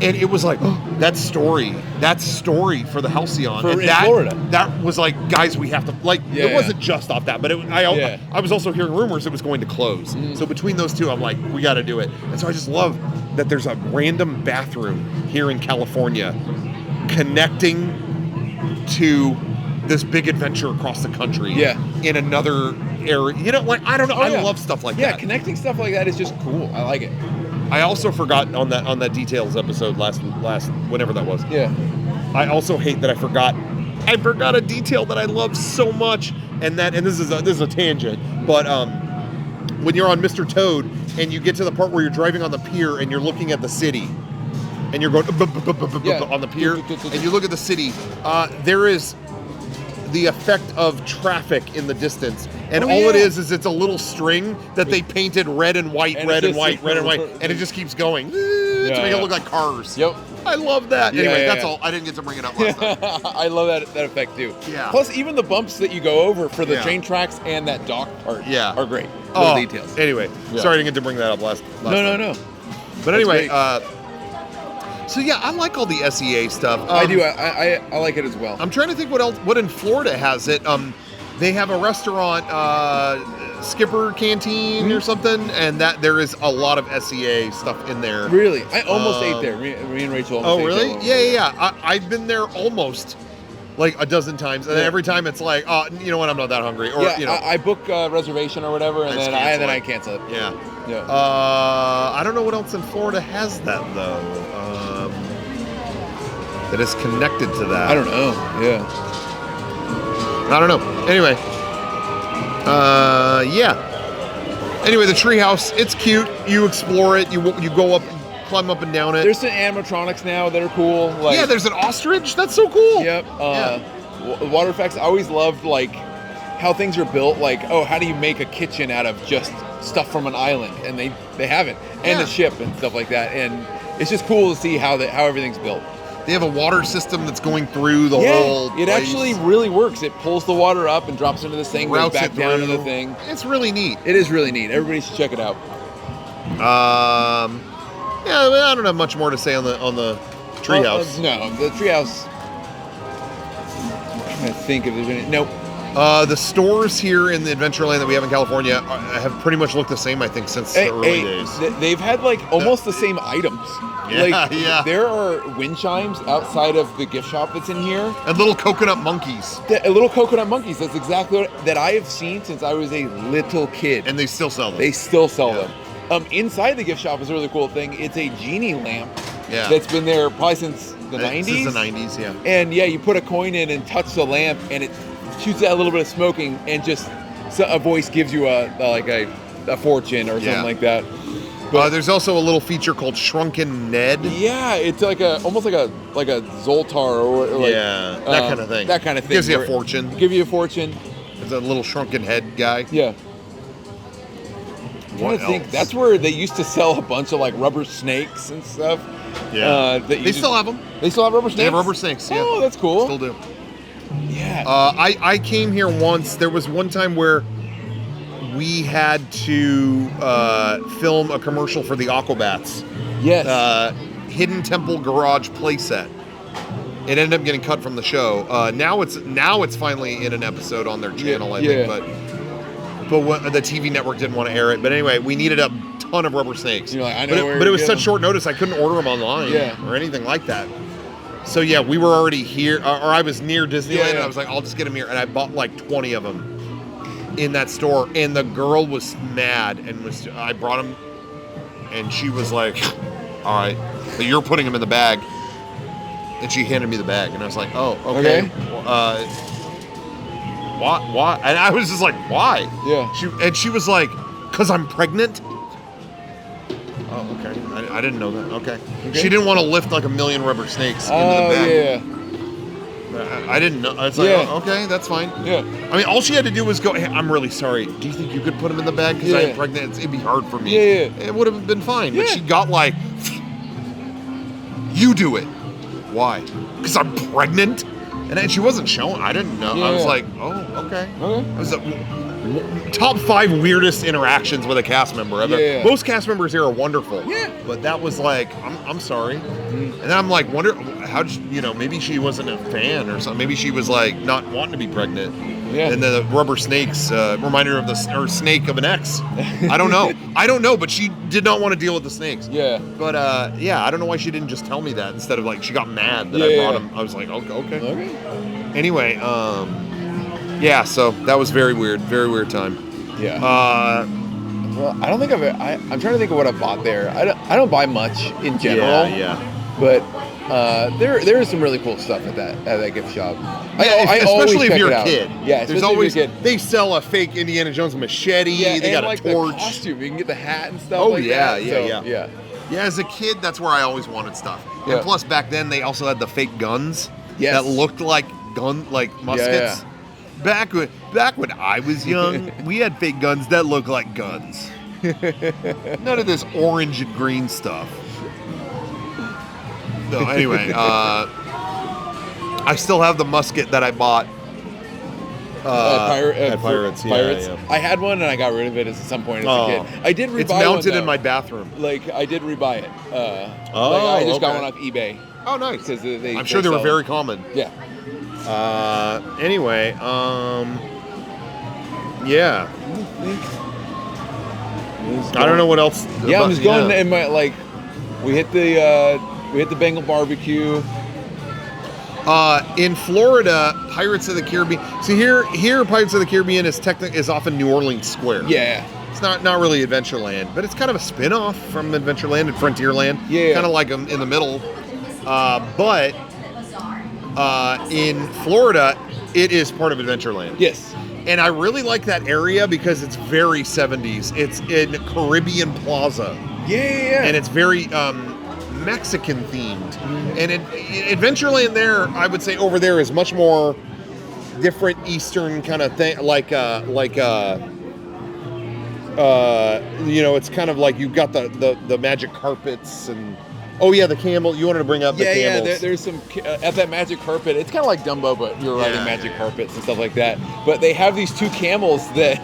And it was like, oh, that story for the Halcyon. In that, Florida. That was like, guys, we have to, like, it wasn't just off that, but I was also hearing rumors it was going to close. So between those two, I'm like, we got to do it. And so I just love that there's a random bathroom here in California connecting to this big adventure across the country. Yeah. In another area. You know, like, I don't know. I love stuff like that. Yeah, connecting stuff like that is just cool. I like it. I also forgot on that details episode last whenever that was. Yeah. I also hate that I forgot a detail that I love so much, and this is a tangent, but when you're on Mr. Toad and you get to the part where you're driving on the pier and you're looking at the city, and you're going on the pier, and you look at the city, there is the effect of traffic in the distance, and it is it's a little string that they painted red and white, and it just keeps going to make it look like cars. Yep. I love that. Anyway, that's all. I didn't get to bring it up last time. I love that effect too. Yeah. Plus, even the bumps that you go over for the train tracks and that dock part are great. Little details. Anyway, sorry I didn't get to bring that up last time. No. But anyway, so yeah, I like all the SEA stuff. I do. I like it as well. I'm trying to think what in Florida has it. They have a restaurant, Skipper Canteen or something, and that there is a lot of SEA stuff in there. Really? I almost ate there. Me and Rachel almost ate there. Oh, really? Yeah. I've been there almost like a dozen times, and then every time it's like, oh, you know what, I'm not that hungry. Or I book a reservation or whatever, and then I cancel it. Yeah. I don't know what else in Florida has that though. That is connected to that. I don't know. Yeah. I don't know. Anyway. Anyway, the treehouse, it's cute. You explore it. You go up, climb up and down it. There's some animatronics now that are cool. Like, yeah, there's an ostrich. That's so cool. Yep. Water effects. I always loved like how things are built. Like, oh, how do you make a kitchen out of just stuff from an island? And they have it, and the ship and stuff like that. And it's just cool to see how everything's built. They have a water system that's going through the whole place. It actually really works. It pulls the water up and drops into this thing, goes back down to the thing. It's really neat. It is really neat. Everybody should check it out. I don't have much more to say on the treehouse. No, the treehouse. I'm trying to think if there's any. Nope. The stores here in the Adventureland that we have in California have pretty much looked the same, I think, since the early days. They've had like almost the same items. Yeah, There are wind chimes outside of the gift shop that's in here. And little coconut monkeys. Little coconut monkeys. That's exactly what that I have seen since I was a little kid. And they still sell them. They still sell them. Inside the gift shop is a really cool thing. It's a genie lamp that's been there probably since the 90s. Since the 90s, yeah. And you put a coin in and touch the lamp, and it shoots out a little bit of smoking, and just a voice gives you a fortune or something like that. But there's also a little feature called Shrunken Ned. Yeah, it's like almost like a Zoltar or like, that kind of thing. That kind of thing. Gives you a fortune. Give you a fortune. It's a little shrunken head guy. Yeah. I'm trying to think. That's where they used to sell a bunch of like rubber snakes and stuff. Yeah. They still have them. They still have rubber snakes? They have rubber snakes, yeah. Oh, that's cool. Still do. Yeah. I came here once. There was one time where we had to film a commercial for the Aquabats. Yes. Hidden Temple Garage playset. It ended up getting cut from the show. Now it's finally in an episode on their channel, I think. But the TV network didn't want to air it. But anyway, we needed a ton of rubber snakes. You're like, I know but it was such short notice, I couldn't order them online or anything like that. So yeah, we were already here, or I was near Disneyland, and I was like, I'll just get them here. And I bought like 20 of them in that store, and the girl was mad, and I brought them, and she was like, all right, but you're putting them in the bag. And she handed me the bag, and I was like, oh, okay. Why? And I was just like, why? Yeah. She was like, because I'm pregnant? Oh, okay. I didn't know that. Okay. She didn't want to lift like a million rubber snakes into the bag. Yeah. I didn't know. I was like, oh, okay, that's fine. Yeah. I mean, all she had to do was go, hey, I'm really sorry. Do you think you could put them in the bag? Because I'm pregnant. It'd be hard for me. Yeah. It would have been fine. But she got like, you do it. Why? Because I'm pregnant? And then she wasn't showing. I didn't know. I was like, oh, okay. It was top 5 weirdest interactions with a cast member ever. Most cast members here are wonderful. Yeah. But that was like, I'm sorry. And then I'm like, wonder how maybe she wasn't a fan or something. Maybe she was like not wanting to be pregnant. Yeah. And the rubber snakes reminded her of the snake of an ex. I don't know. But she did not want to deal with the snakes. Yeah. But I don't know why she didn't just tell me that instead of like she got mad that I brought them. I was like, okay. Anyway, so that was very weird time. Yeah. Well, I don't think I'm trying to think of what I bought there. I don't buy much in general. Yeah. But there is some really cool stuff at that gift shop. Especially if you're a kid. Yeah, there's always they sell a fake Indiana Jones machete. Yeah, they got like a torch. The costume. You can get the hat and stuff. Yeah. Yeah. As a kid, that's where I always wanted stuff. And plus, back then they also had the fake guns that looked like muskets. Yeah. Back when I was young, we had fake guns that looked like guns. None of this orange and green stuff. No, anyway, I still have the musket that I bought at Pirates. Yeah. I had one and I got rid of it at some point as a kid. I did rebuy It's mounted one, in my bathroom. Like, I did rebuy it. I just got one off eBay. Oh, nice. Because I'm sure they were very common. Yeah. Anyway, yeah. I don't know what else. Yeah, I'm just going in my, like, we hit the Bengal barbecue. In Florida, Pirates of the Caribbean. See, here Pirates of the Caribbean is often New Orleans Square. Yeah. It's not really Adventureland, but it's kind of a spin-off from Adventureland and Frontierland. Yeah. Kind of like them in the middle. But in Florida, it is part of Adventureland. Yes. And I really like that area because it's very 70s. It's in Caribbean Plaza. Yeah. And it's very Mexican themed. And Adventureland there, I would say over there is much more different Eastern kind of thing, it's kind of like you've got the magic carpets and the camel. You wanted to bring up the camels. Yeah, there's some at that magic carpet. It's kind of like Dumbo, but you're riding magic carpets and stuff like that. But they have these 2 camels that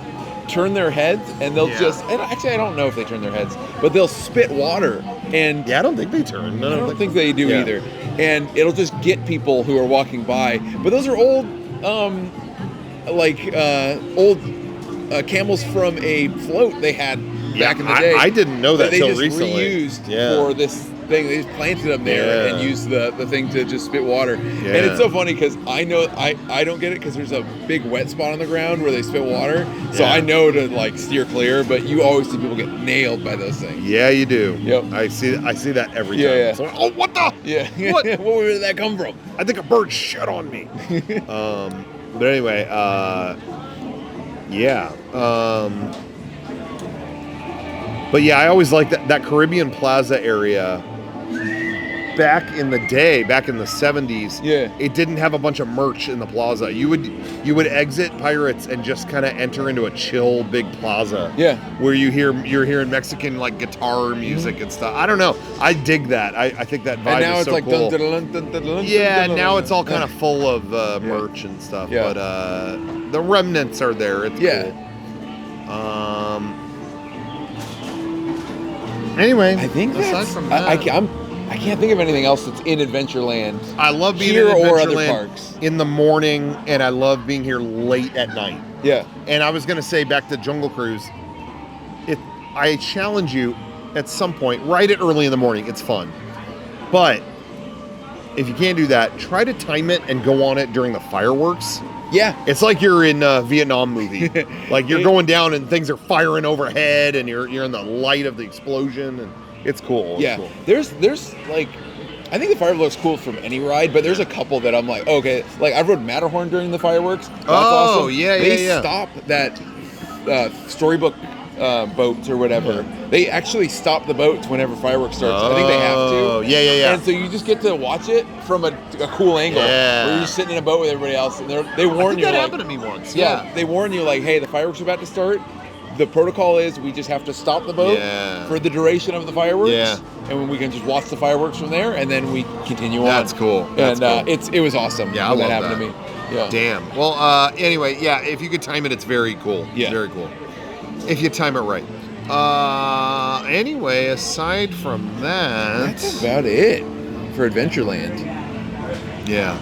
turn their heads, and they'll just. And actually, I don't know if they turn their heds, but they'll spit water. And I don't think they turn. I don't think they do either. And it'll just get people who are walking by. But those are old, camels from a float they had back in the day. I didn't know that till recently. They just reused for this thing. They just planted them there and used the thing to just spit water. Yeah. And it's so funny because I know I don't get it because there's a big wet spot on the ground where they spit water. So I know to like steer clear, but you always see people get nailed by those things. Yeah, you do. Yep. I see that every time. Yeah. So, what the? Yeah. What? Where did that come from? I think a bird shit on me. But anyway, but yeah, I always liked that Caribbean Plaza area. Back in the day, back in the 70s, it didn't have a bunch of merch in the plaza. You would exit Pirates and just kind of enter into a chill big plaza. Yeah. Where you're hearing Mexican like guitar music and stuff. I don't know. I dig that. I think that vibe is so cool. And now it's like yeah, now it's all kind of full of merch and stuff. Yeah. But the remnants are there. It's cool. Anyway, I think aside from that, I can't think of anything else that's in Adventureland. I love being here in Adventureland or other parks in the morning, and I love being here late at night. Yeah. And I was gonna say back to Jungle Cruise, I challenge you at some point, ride it early in the morning. It's fun. But if you can't do that, try to time it and go on it during the fireworks. Yeah. It's like you're in a Vietnam movie. Like you're going down and things are firing overhead and you're in the light of the explosion and it's cool. Yeah. It's cool. There's like, I think the fireworks cool from any ride, but there's a couple that I'm like, okay, like I rode Matterhorn during the fireworks. That's awesome. They stop that storybook boats or whatever. Yeah. They actually stop the boats whenever fireworks starts. I think they have to. Oh, yeah. And so you just get to watch it from a cool angle. Yeah. Where you're sitting in a boat with everybody else, and they warn you. That like, happened to me once. Yeah, they warn you like, hey, the fireworks are about to start. The protocol is we just have to stop the boat for the duration of the fireworks. Yeah. And when we can just watch the fireworks from there, and then we continue on. That's cool. That's cool. It was awesome. Yeah, I love that happened to me. Yeah. Damn. Well, anyway, yeah, if you could time it, it's very cool. Yeah. Very cool. If you time it right. Anyway, aside from that... That's about it for Adventureland. Yeah.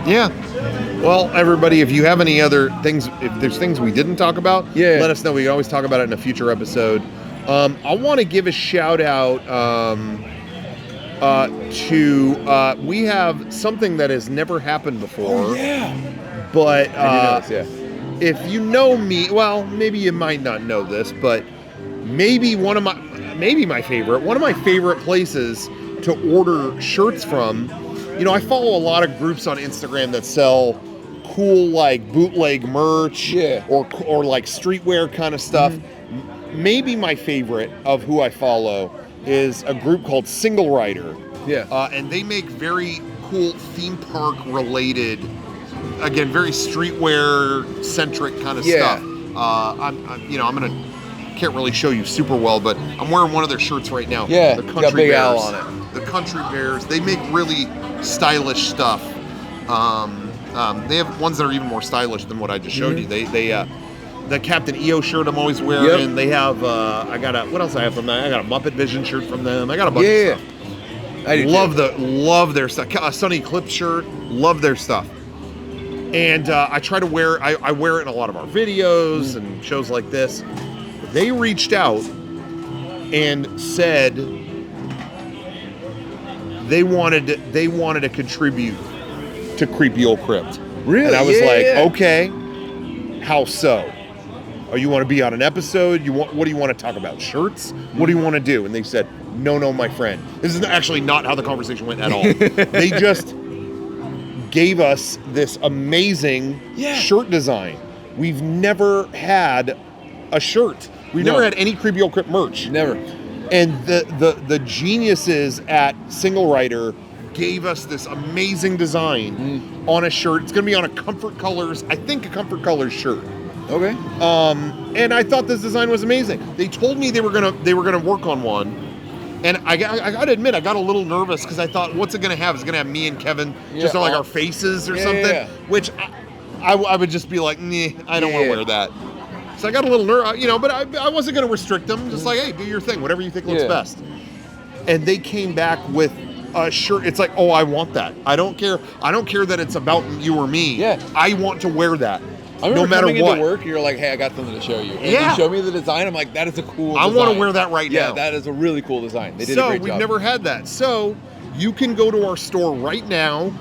Yeah. Well, everybody, if you have any other things, if there's things we didn't talk about, let us know. We can always talk about it in a future episode. I want to give a shout out to we have something that has never happened before. Oh, yeah. But I do know this, if you know me, well, maybe you might not know this, but maybe one of my favorite places to order shirts from. You know, I follow a lot of groups on Instagram that sell cool like bootleg merch or like streetwear kind of stuff. Mm-hmm. Maybe my favorite of who I follow is a group called Single Rider. Yeah. And they make very cool theme park related, again, very streetwear centric kind of stuff. Can't really show you super well, but I'm wearing one of their shirts right now. Yeah, the got Big Al on it. The Country Bears. They make really stylish stuff. They have ones that are even more stylish than what I just showed you. They the Captain EO shirt I'm always wearing. Yep. They have what else I have from them? I got a Muppet Vision shirt from them. I got a bunch of stuff. I do love their stuff. A Sunny Eclipse shirt. Love their stuff. And I try to wear. I wear it in a lot of our videos and shows like this. They reached out and said they wanted to contribute to Creepy Old Crypt. Really? And I was okay, how so? Oh, you want to be on an episode? What do you want to talk about? Shirts? What do you want to do? And they said, no, my friend. This is actually not how the conversation went at all. They just gave us this amazing shirt design. We've never had a shirt. We've never had any Creepy Old Crypt merch. Never. And the geniuses at Single Rider gave us this amazing design on a shirt. It's going to be on a Comfort Colors, I think a Comfort Colors shirt. Okay. And I thought this design was amazing. They told me they were gonna work on one, and I got to admit I got a little nervous because I thought, what's it going to have? It's going to have me and Kevin just like our faces or something, which I would just be like, nah, I don't want to wear that. So I got a little nervous, but I wasn't going to restrict them. Just like, hey, do your thing, whatever you think looks best. And they came back with a shirt. It's like, oh, I want that. I don't care that it's about you or me. Yeah. I want to wear that. I remember no matter coming what. into work, you're like, hey, I got something to show you. And you show me the design. I'm like, that is a cool design. I want to wear that right now. Yeah, that is a really cool design. They did a great job. So we've never had that. So you can go to our store right now.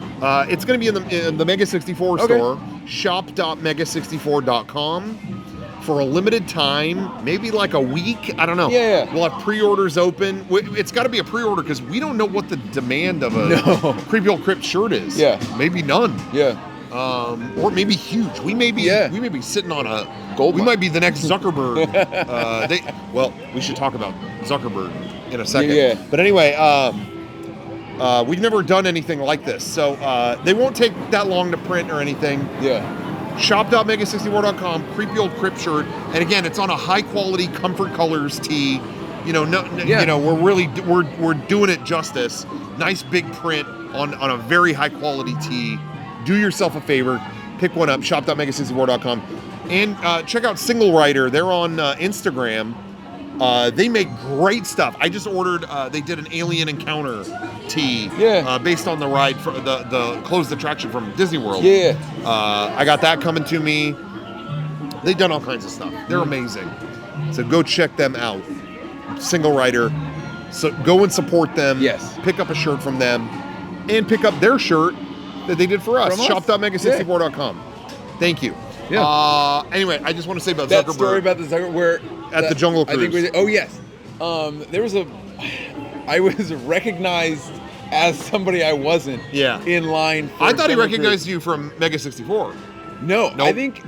It's going to be in the Mega 64 store, shop.mega64.com. For a limited time, maybe like a week, I don't know. Yeah. We'll have pre-orders open. It's got to be a pre-order because we don't know what the demand of a Creepy Old Crypt shirt is. Yeah. Maybe none. Yeah. Or maybe huge. We may be sitting on a gold. We might be the next Zuckerberg. We should talk about Zuckerberg in a second. Yeah. But anyway, we've never done anything like this, so they won't take that long to print or anything. Yeah. Shop.mega64.com, Creepy Old Crypt shirt, and again, it's on a high quality Comfort Colors tee. We're doing it justice. Nice big print on a very high quality tee. Do yourself a favor, pick one up. Shop.mega64.com, and check out Single Rider. They're on Instagram. They make great stuff. I just ordered. They did an Alien Encounter tee, based on the ride for the closed attraction from Disney World. Yeah, I got that coming to me. They've done all kinds of stuff. They're amazing. So go check them out. Single rider. So go and support them. Yes. Pick up a shirt from them. And pick up their shirt that they did for us. Shop.mega64.com. Thank you. Yeah. Anyway, I just want to say about that Zuckerberg. story about the Zuckerberg where at the Jungle Cruise. I think yes. There was I was recognized as somebody I wasn't. Yeah. In line. I thought he Jungle recognized Cruise. you from Mega 64. No, nope. I think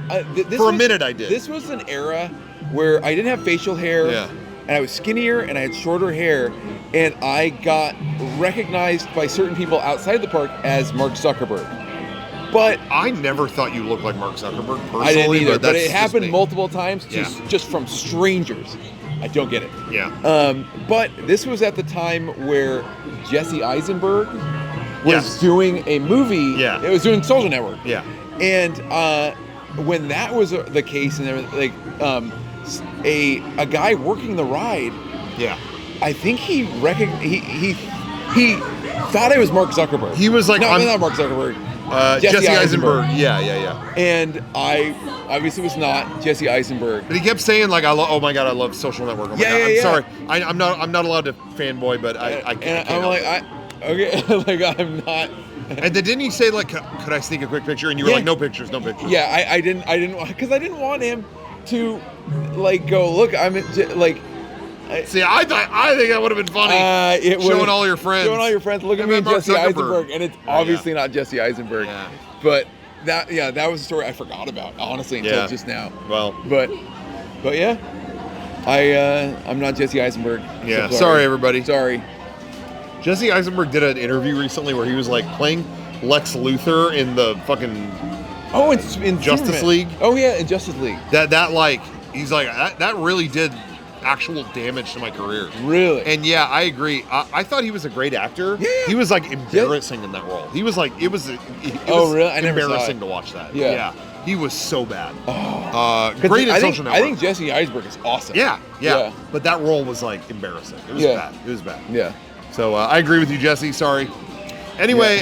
for a minute I did. This was an era where I didn't have facial hair. Yeah. And I was skinnier and I had shorter hair, and I got recognized by certain people outside the park as Mark Zuckerberg. But I never thought you looked like Mark Zuckerberg personally. I didn't either, but it that's happened multiple times just from strangers. I don't get it. Yeah. But this was at the time where Jesse Eisenberg was doing a movie. Yeah. It was doing Social Network. Yeah. And when that was the case, and like a guy working the ride. Yeah. I think he thought it was Mark Zuckerberg. He was like, not Mark Zuckerberg. Jesse Eisenberg. Yeah. And I obviously was not Jesse Eisenberg. But he kept saying like, oh my god, I love Social Network. Oh my god. I'm sorry. I'm not allowed to fanboy, but I can't. I'm like, okay, like I'm not. And then didn't he say like, could I sneak a quick picture? And you were like, no pictures. Yeah, I didn't because I didn't want him to like go look. I'm like. See, I think that would have been funny. Showing all your friends. Look at me, Jesse Eisenberg, and it's obviously not Jesse Eisenberg. Yeah. But that was a story I forgot about, honestly, until just now. Well, but yeah, I'm not Jesse Eisenberg. Yeah. So sorry, everybody. Sorry. Jesse Eisenberg did an interview recently where he was like playing Lex Luthor in the fucking in Justice Superman. League. Oh yeah, in Justice League. That like he's like that really did actual damage to my career. Really? And yeah, I agree. I thought he was a great actor. Yeah. He was like embarrassing in that role. He was like, it was really? I never embarrassing saw it. to watch that. Yeah. He was so bad. Great at Social Network. I think Jesse Eisenberg is awesome. Yeah. But that role was like embarrassing. It was bad. It was bad. Yeah. So I agree with you, Jesse. Sorry. Anyway,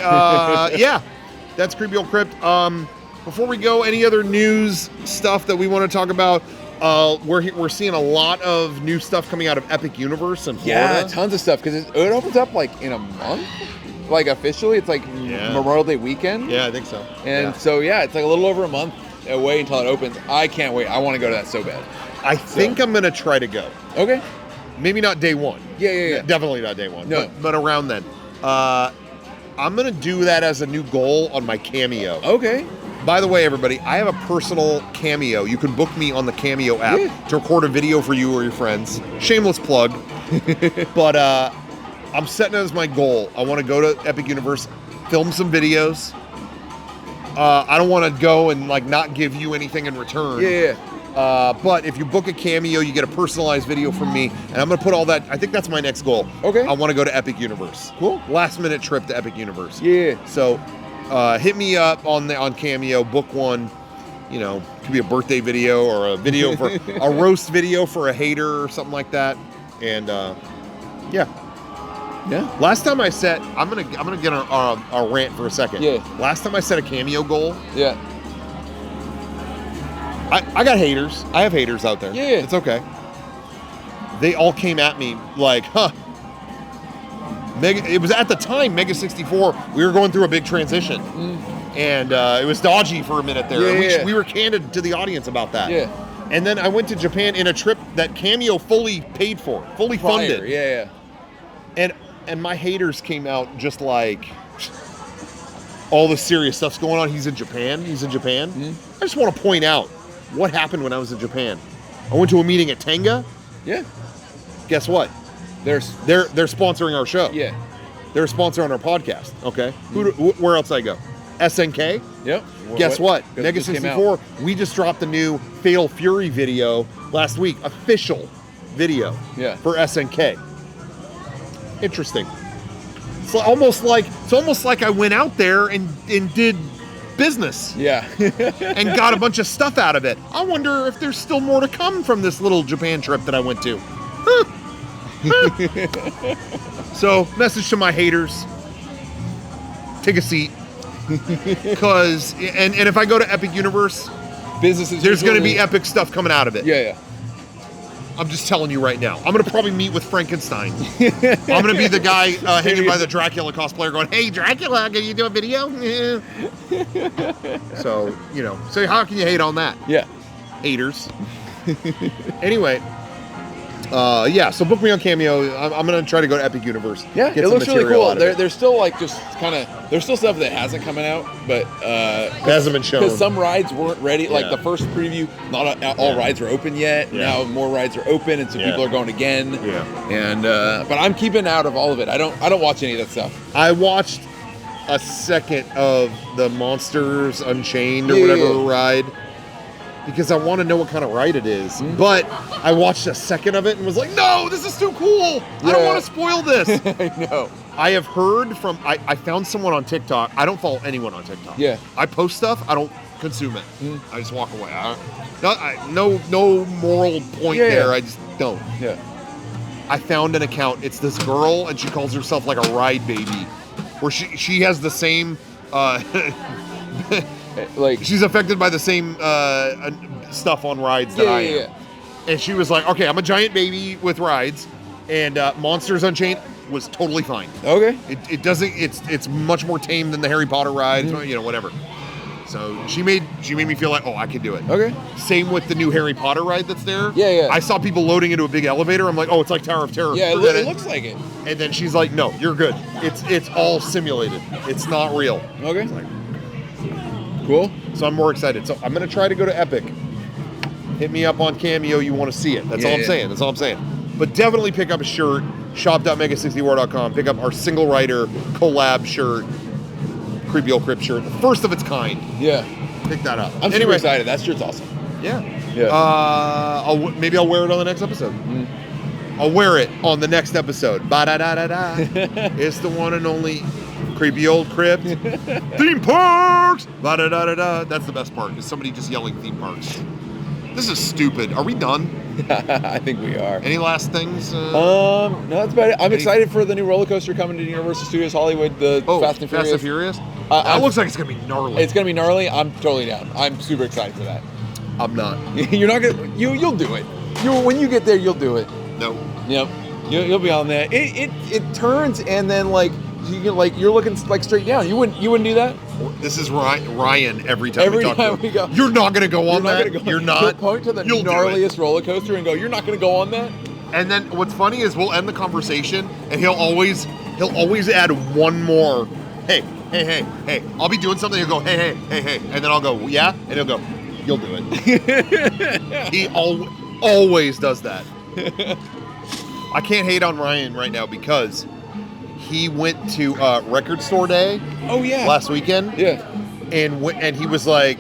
that's Creepy Old Crypt. Before we go, any other news stuff that we want to talk about? We're seeing a lot of new stuff coming out of Epic Universe in Florida. Yeah, tons of stuff, because it opens up like in a month, like officially. It's like Memorial Day weekend. Yeah, I think so. And so it's like a little over a month away until it opens. I can't wait. I want to go to that so bad. I think I'm gonna try to go. Okay. Maybe not day one. Yeah. Definitely not day one. No. But around then. I'm gonna do that as a new goal on my Cameo. Okay. By the way, everybody, I have a personal Cameo. You can book me on the Cameo app to record a video for you or your friends. Shameless plug. But I'm setting it as my goal. I want to go to Epic Universe, film some videos. I don't want to go and like not give you anything in return. Yeah. But if you book a Cameo, you get a personalized video from me, and I'm going to put all that. I think that's my next goal. Okay. I want to go to Epic Universe. Cool. Last minute trip to Epic Universe. Yeah. So hit me up on Cameo, book one. You know, it could be a birthday video or a video for a roast video for a hater or something like that. And yeah. Last time I set, I'm gonna get a rant for a second. Yeah. Last time I set a Cameo goal. Yeah. I got haters. I have haters out there. Yeah. It's okay. They all came at me like, it was at the time, Mega 64, we were going through a big transition. And it was dodgy for a minute there. And we were candid to the audience about that. Yeah. And then I went to Japan in a trip that Cameo fully paid for, fully funded. Yeah. And my haters came out just like, all the serious stuff's going on. He's in Japan. I just want to point out what happened when I was in Japan. I went to a meeting at Tenga. Yeah. Guess what? They're sponsoring our show. Yeah. They're sponsoring our podcast. Okay. Where else did I go? SNK. Yep. Guess what? Mega 64. We just dropped the new Fatal Fury video last week. Official video. Yeah. For SNK. Interesting. It's almost like I went out there and did business. Yeah. And got a bunch of stuff out of it. I wonder if there's still more to come from this little Japan trip that I went to. So, message to my haters. Take a seat. Because, and if I go to Epic Universe, businesses, there's going to be epic stuff coming out of it. Yeah. I'm just telling you right now. I'm going to probably meet with Frankenstein. I'm going to be the guy hanging by the Dracula cosplayer going, hey, Dracula, can you do a video? So, so how can you hate on that? Yeah. Haters. Anyway, so book me on Cameo. I'm going to try to go to Epic Universe. Yeah, it looks really cool. There's still like just kind of, there's still stuff that hasn't come out, but it hasn't been shown. Because some rides weren't ready. Like the first preview, not all rides are open yet. Yeah. Now more rides are open, and so people are going again. Yeah. And but I'm keeping out of all of it. I don't watch any of that stuff. I watched a second of the Monsters Unchained or whatever ride. Because I want to know what kind of ride it is. Mm-hmm. But I watched a second of it and was like, no, this is too cool. I don't want to spoil this. I know. I have heard from, I found someone on TikTok. I don't follow anyone on TikTok. Yeah. I post stuff. I don't consume it. Mm-hmm. I just walk away. No moral point there. I just don't. Yeah. I found an account. It's this girl, and she calls herself like a ride baby. Where she has the same... like she's affected by the same stuff on rides that I am. Yeah. And she was like, okay, I'm a giant baby with rides, and Monsters Unchained was totally fine. Okay. It doesn't, it's much more tame than the Harry Potter ride, whatever. So she made me feel like, oh, I could do it. Okay. Same with the new Harry Potter ride that's there. Yeah, yeah. I saw people loading into a big elevator. I'm like, oh, it's like Tower of Terror. Yeah, it looks like it. And then she's like, no, you're good. It's all simulated. It's not real. Okay. It's like, cool. So I'm more excited. So I'm going to try to go to Epic. Hit me up on Cameo. You want to see it. That's all I'm saying. That's all I'm saying. But definitely pick up a shirt. Shop.mega64.com. Pick up our single rider collab shirt. Creepy Old Crypt shirt. First of its kind. Yeah. Pick that up. I'm super excited. That shirt's awesome. Yeah. Yeah. Maybe I'll wear it on the next episode. I'll wear it on the next episode. Ba-da-da-da-da. It's the one and only Creepy Old Crypt. Theme parks! Ba-da-da-da-da. That's the best part, is somebody just yelling theme parks. This is stupid. Are we done? I think we are. Any last things? No, that's about it. I'm excited for the new roller coaster coming to Universal Studios Hollywood, the Fast and Furious. Fast and Furious? That looks like it's going to be gnarly. It's going to be gnarly. I'm totally down. I'm super excited for that. I'm not. You're not going to... You'll do it. When you get there, you'll do it. No. Yep. You'll be on there. It turns and then you're looking straight down. You wouldn't do that? This is Ryan every time we talk to him. We go. You're not going to go on that. You're not. He'll point to the gnarliest roller coaster and go, you're not going to go on that? And then what's funny is we'll end the conversation and he'll always add one more. Hey. I'll be doing something. He'll go, hey. And then I'll go, yeah? And he'll go, you'll do it. He always does that. I can't hate on Ryan right now because he went to Record Store Day. Oh yeah. Last weekend. Yeah. And he was like,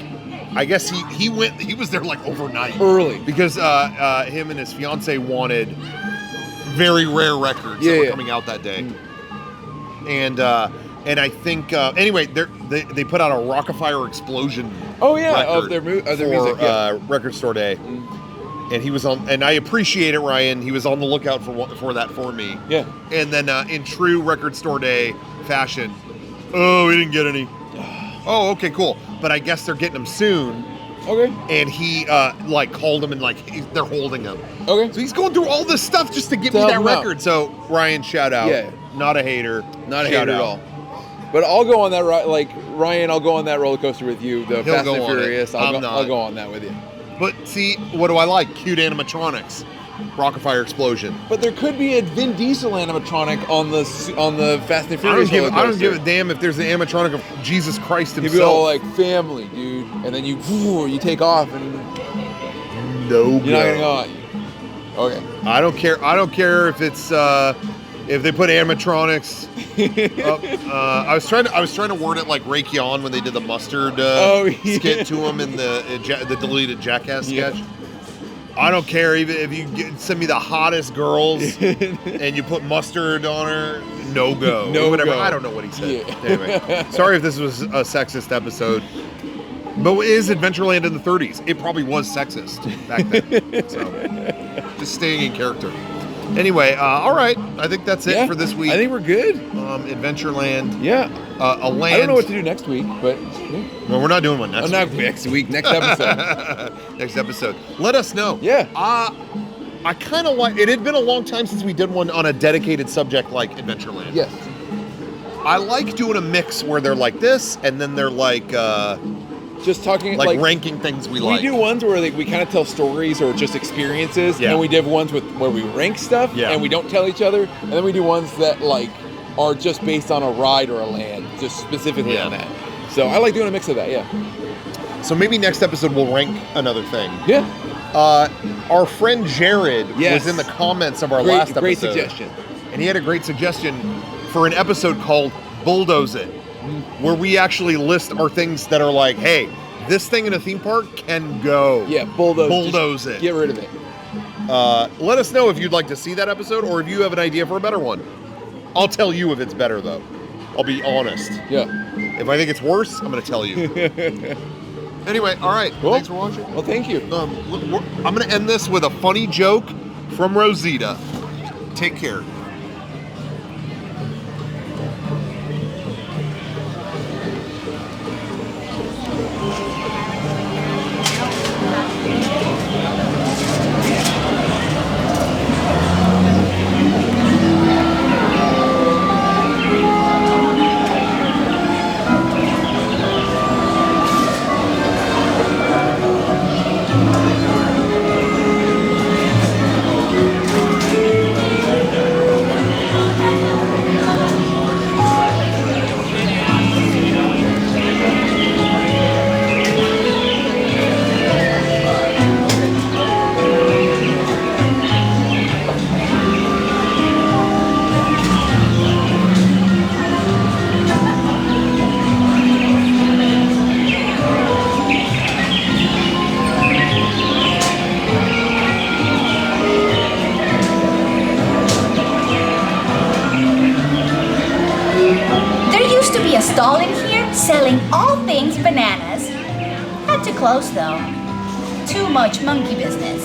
I guess he was there like overnight. Early. Because him and his fiance wanted very rare records that were coming out that day. And I think anyway, they put out a Rockafire Explosion. Oh yeah, of their music. Record Store Day. And he was on, and I appreciate it, Ryan. He was on the lookout for that for me. Yeah. And then in true Record Store Day fashion, we didn't get any. Oh, okay, cool. But I guess they're getting them soon. Okay. And he called him and they're holding him. Okay. So he's going through all this stuff just to get me that record. So Ryan, shout out. Yeah. Not a hater. Not a hater at all. But I'll go on that Ryan. I'll go on that roller coaster with you. The Fast and Furious. I'll go on that with you. But see, what do I like? Cute animatronics. Rockafire Explosion. But there could be a Vin Diesel animatronic on the Fast and Furious. I don't give a damn if there's an animatronic of Jesus Christ himself. He'd be all like family, dude, and then you take off and no, you're not gonna go on. Okay. I don't care if it's if they put animatronics. I was trying to word it like Ray Keon when they did the mustard skit to him in the deleted Jackass sketch. I don't care even if you send me the hottest girls and you put mustard on her. No go. No whatever. Go. I don't know what he said. Yeah. Anyway, sorry if this was a sexist episode. But it is Adventureland in the 30s. It probably was sexist back then. So just staying in character. Anyway, all right. I think that's it for this week. I think we're good. Adventureland. Yeah. A land. I don't know what to do next week, but... Well, we're not doing one next week. Not next week. Next episode. Next episode. Let us know. Yeah. I kind of like. It had been a long time since we did one on a dedicated subject like Adventureland. Yes. I like doing a mix where they're like this, and then they're like just talking like ranking things we like. We do ones where we kind of tell stories or just experiences, and we did ones where we rank stuff, and we don't tell each other, and then we do ones that like are just based on a ride or a land, just specifically on that. So I like doing a mix of that. Yeah. So maybe next episode we'll rank another thing. Yeah. Our friend Jared was in the comments of our last episode. Great suggestion. And he had a great suggestion for an episode called Bulldoze It, where we actually list our things that are like, hey, this thing in a theme park can go. Yeah, bulldoze it. Get rid of it. Let us know if you'd like to see that episode or if you have an idea for a better one. I'll tell you if it's better, though. I'll be honest. Yeah. If I think it's worse, I'm going to tell you. Anyway, all right. Cool. Thanks for watching. Well, thank you. I'm going to end this with a funny joke from Rosita. Take care. A stall in here selling all things bananas. Had to close though. Too much monkey business.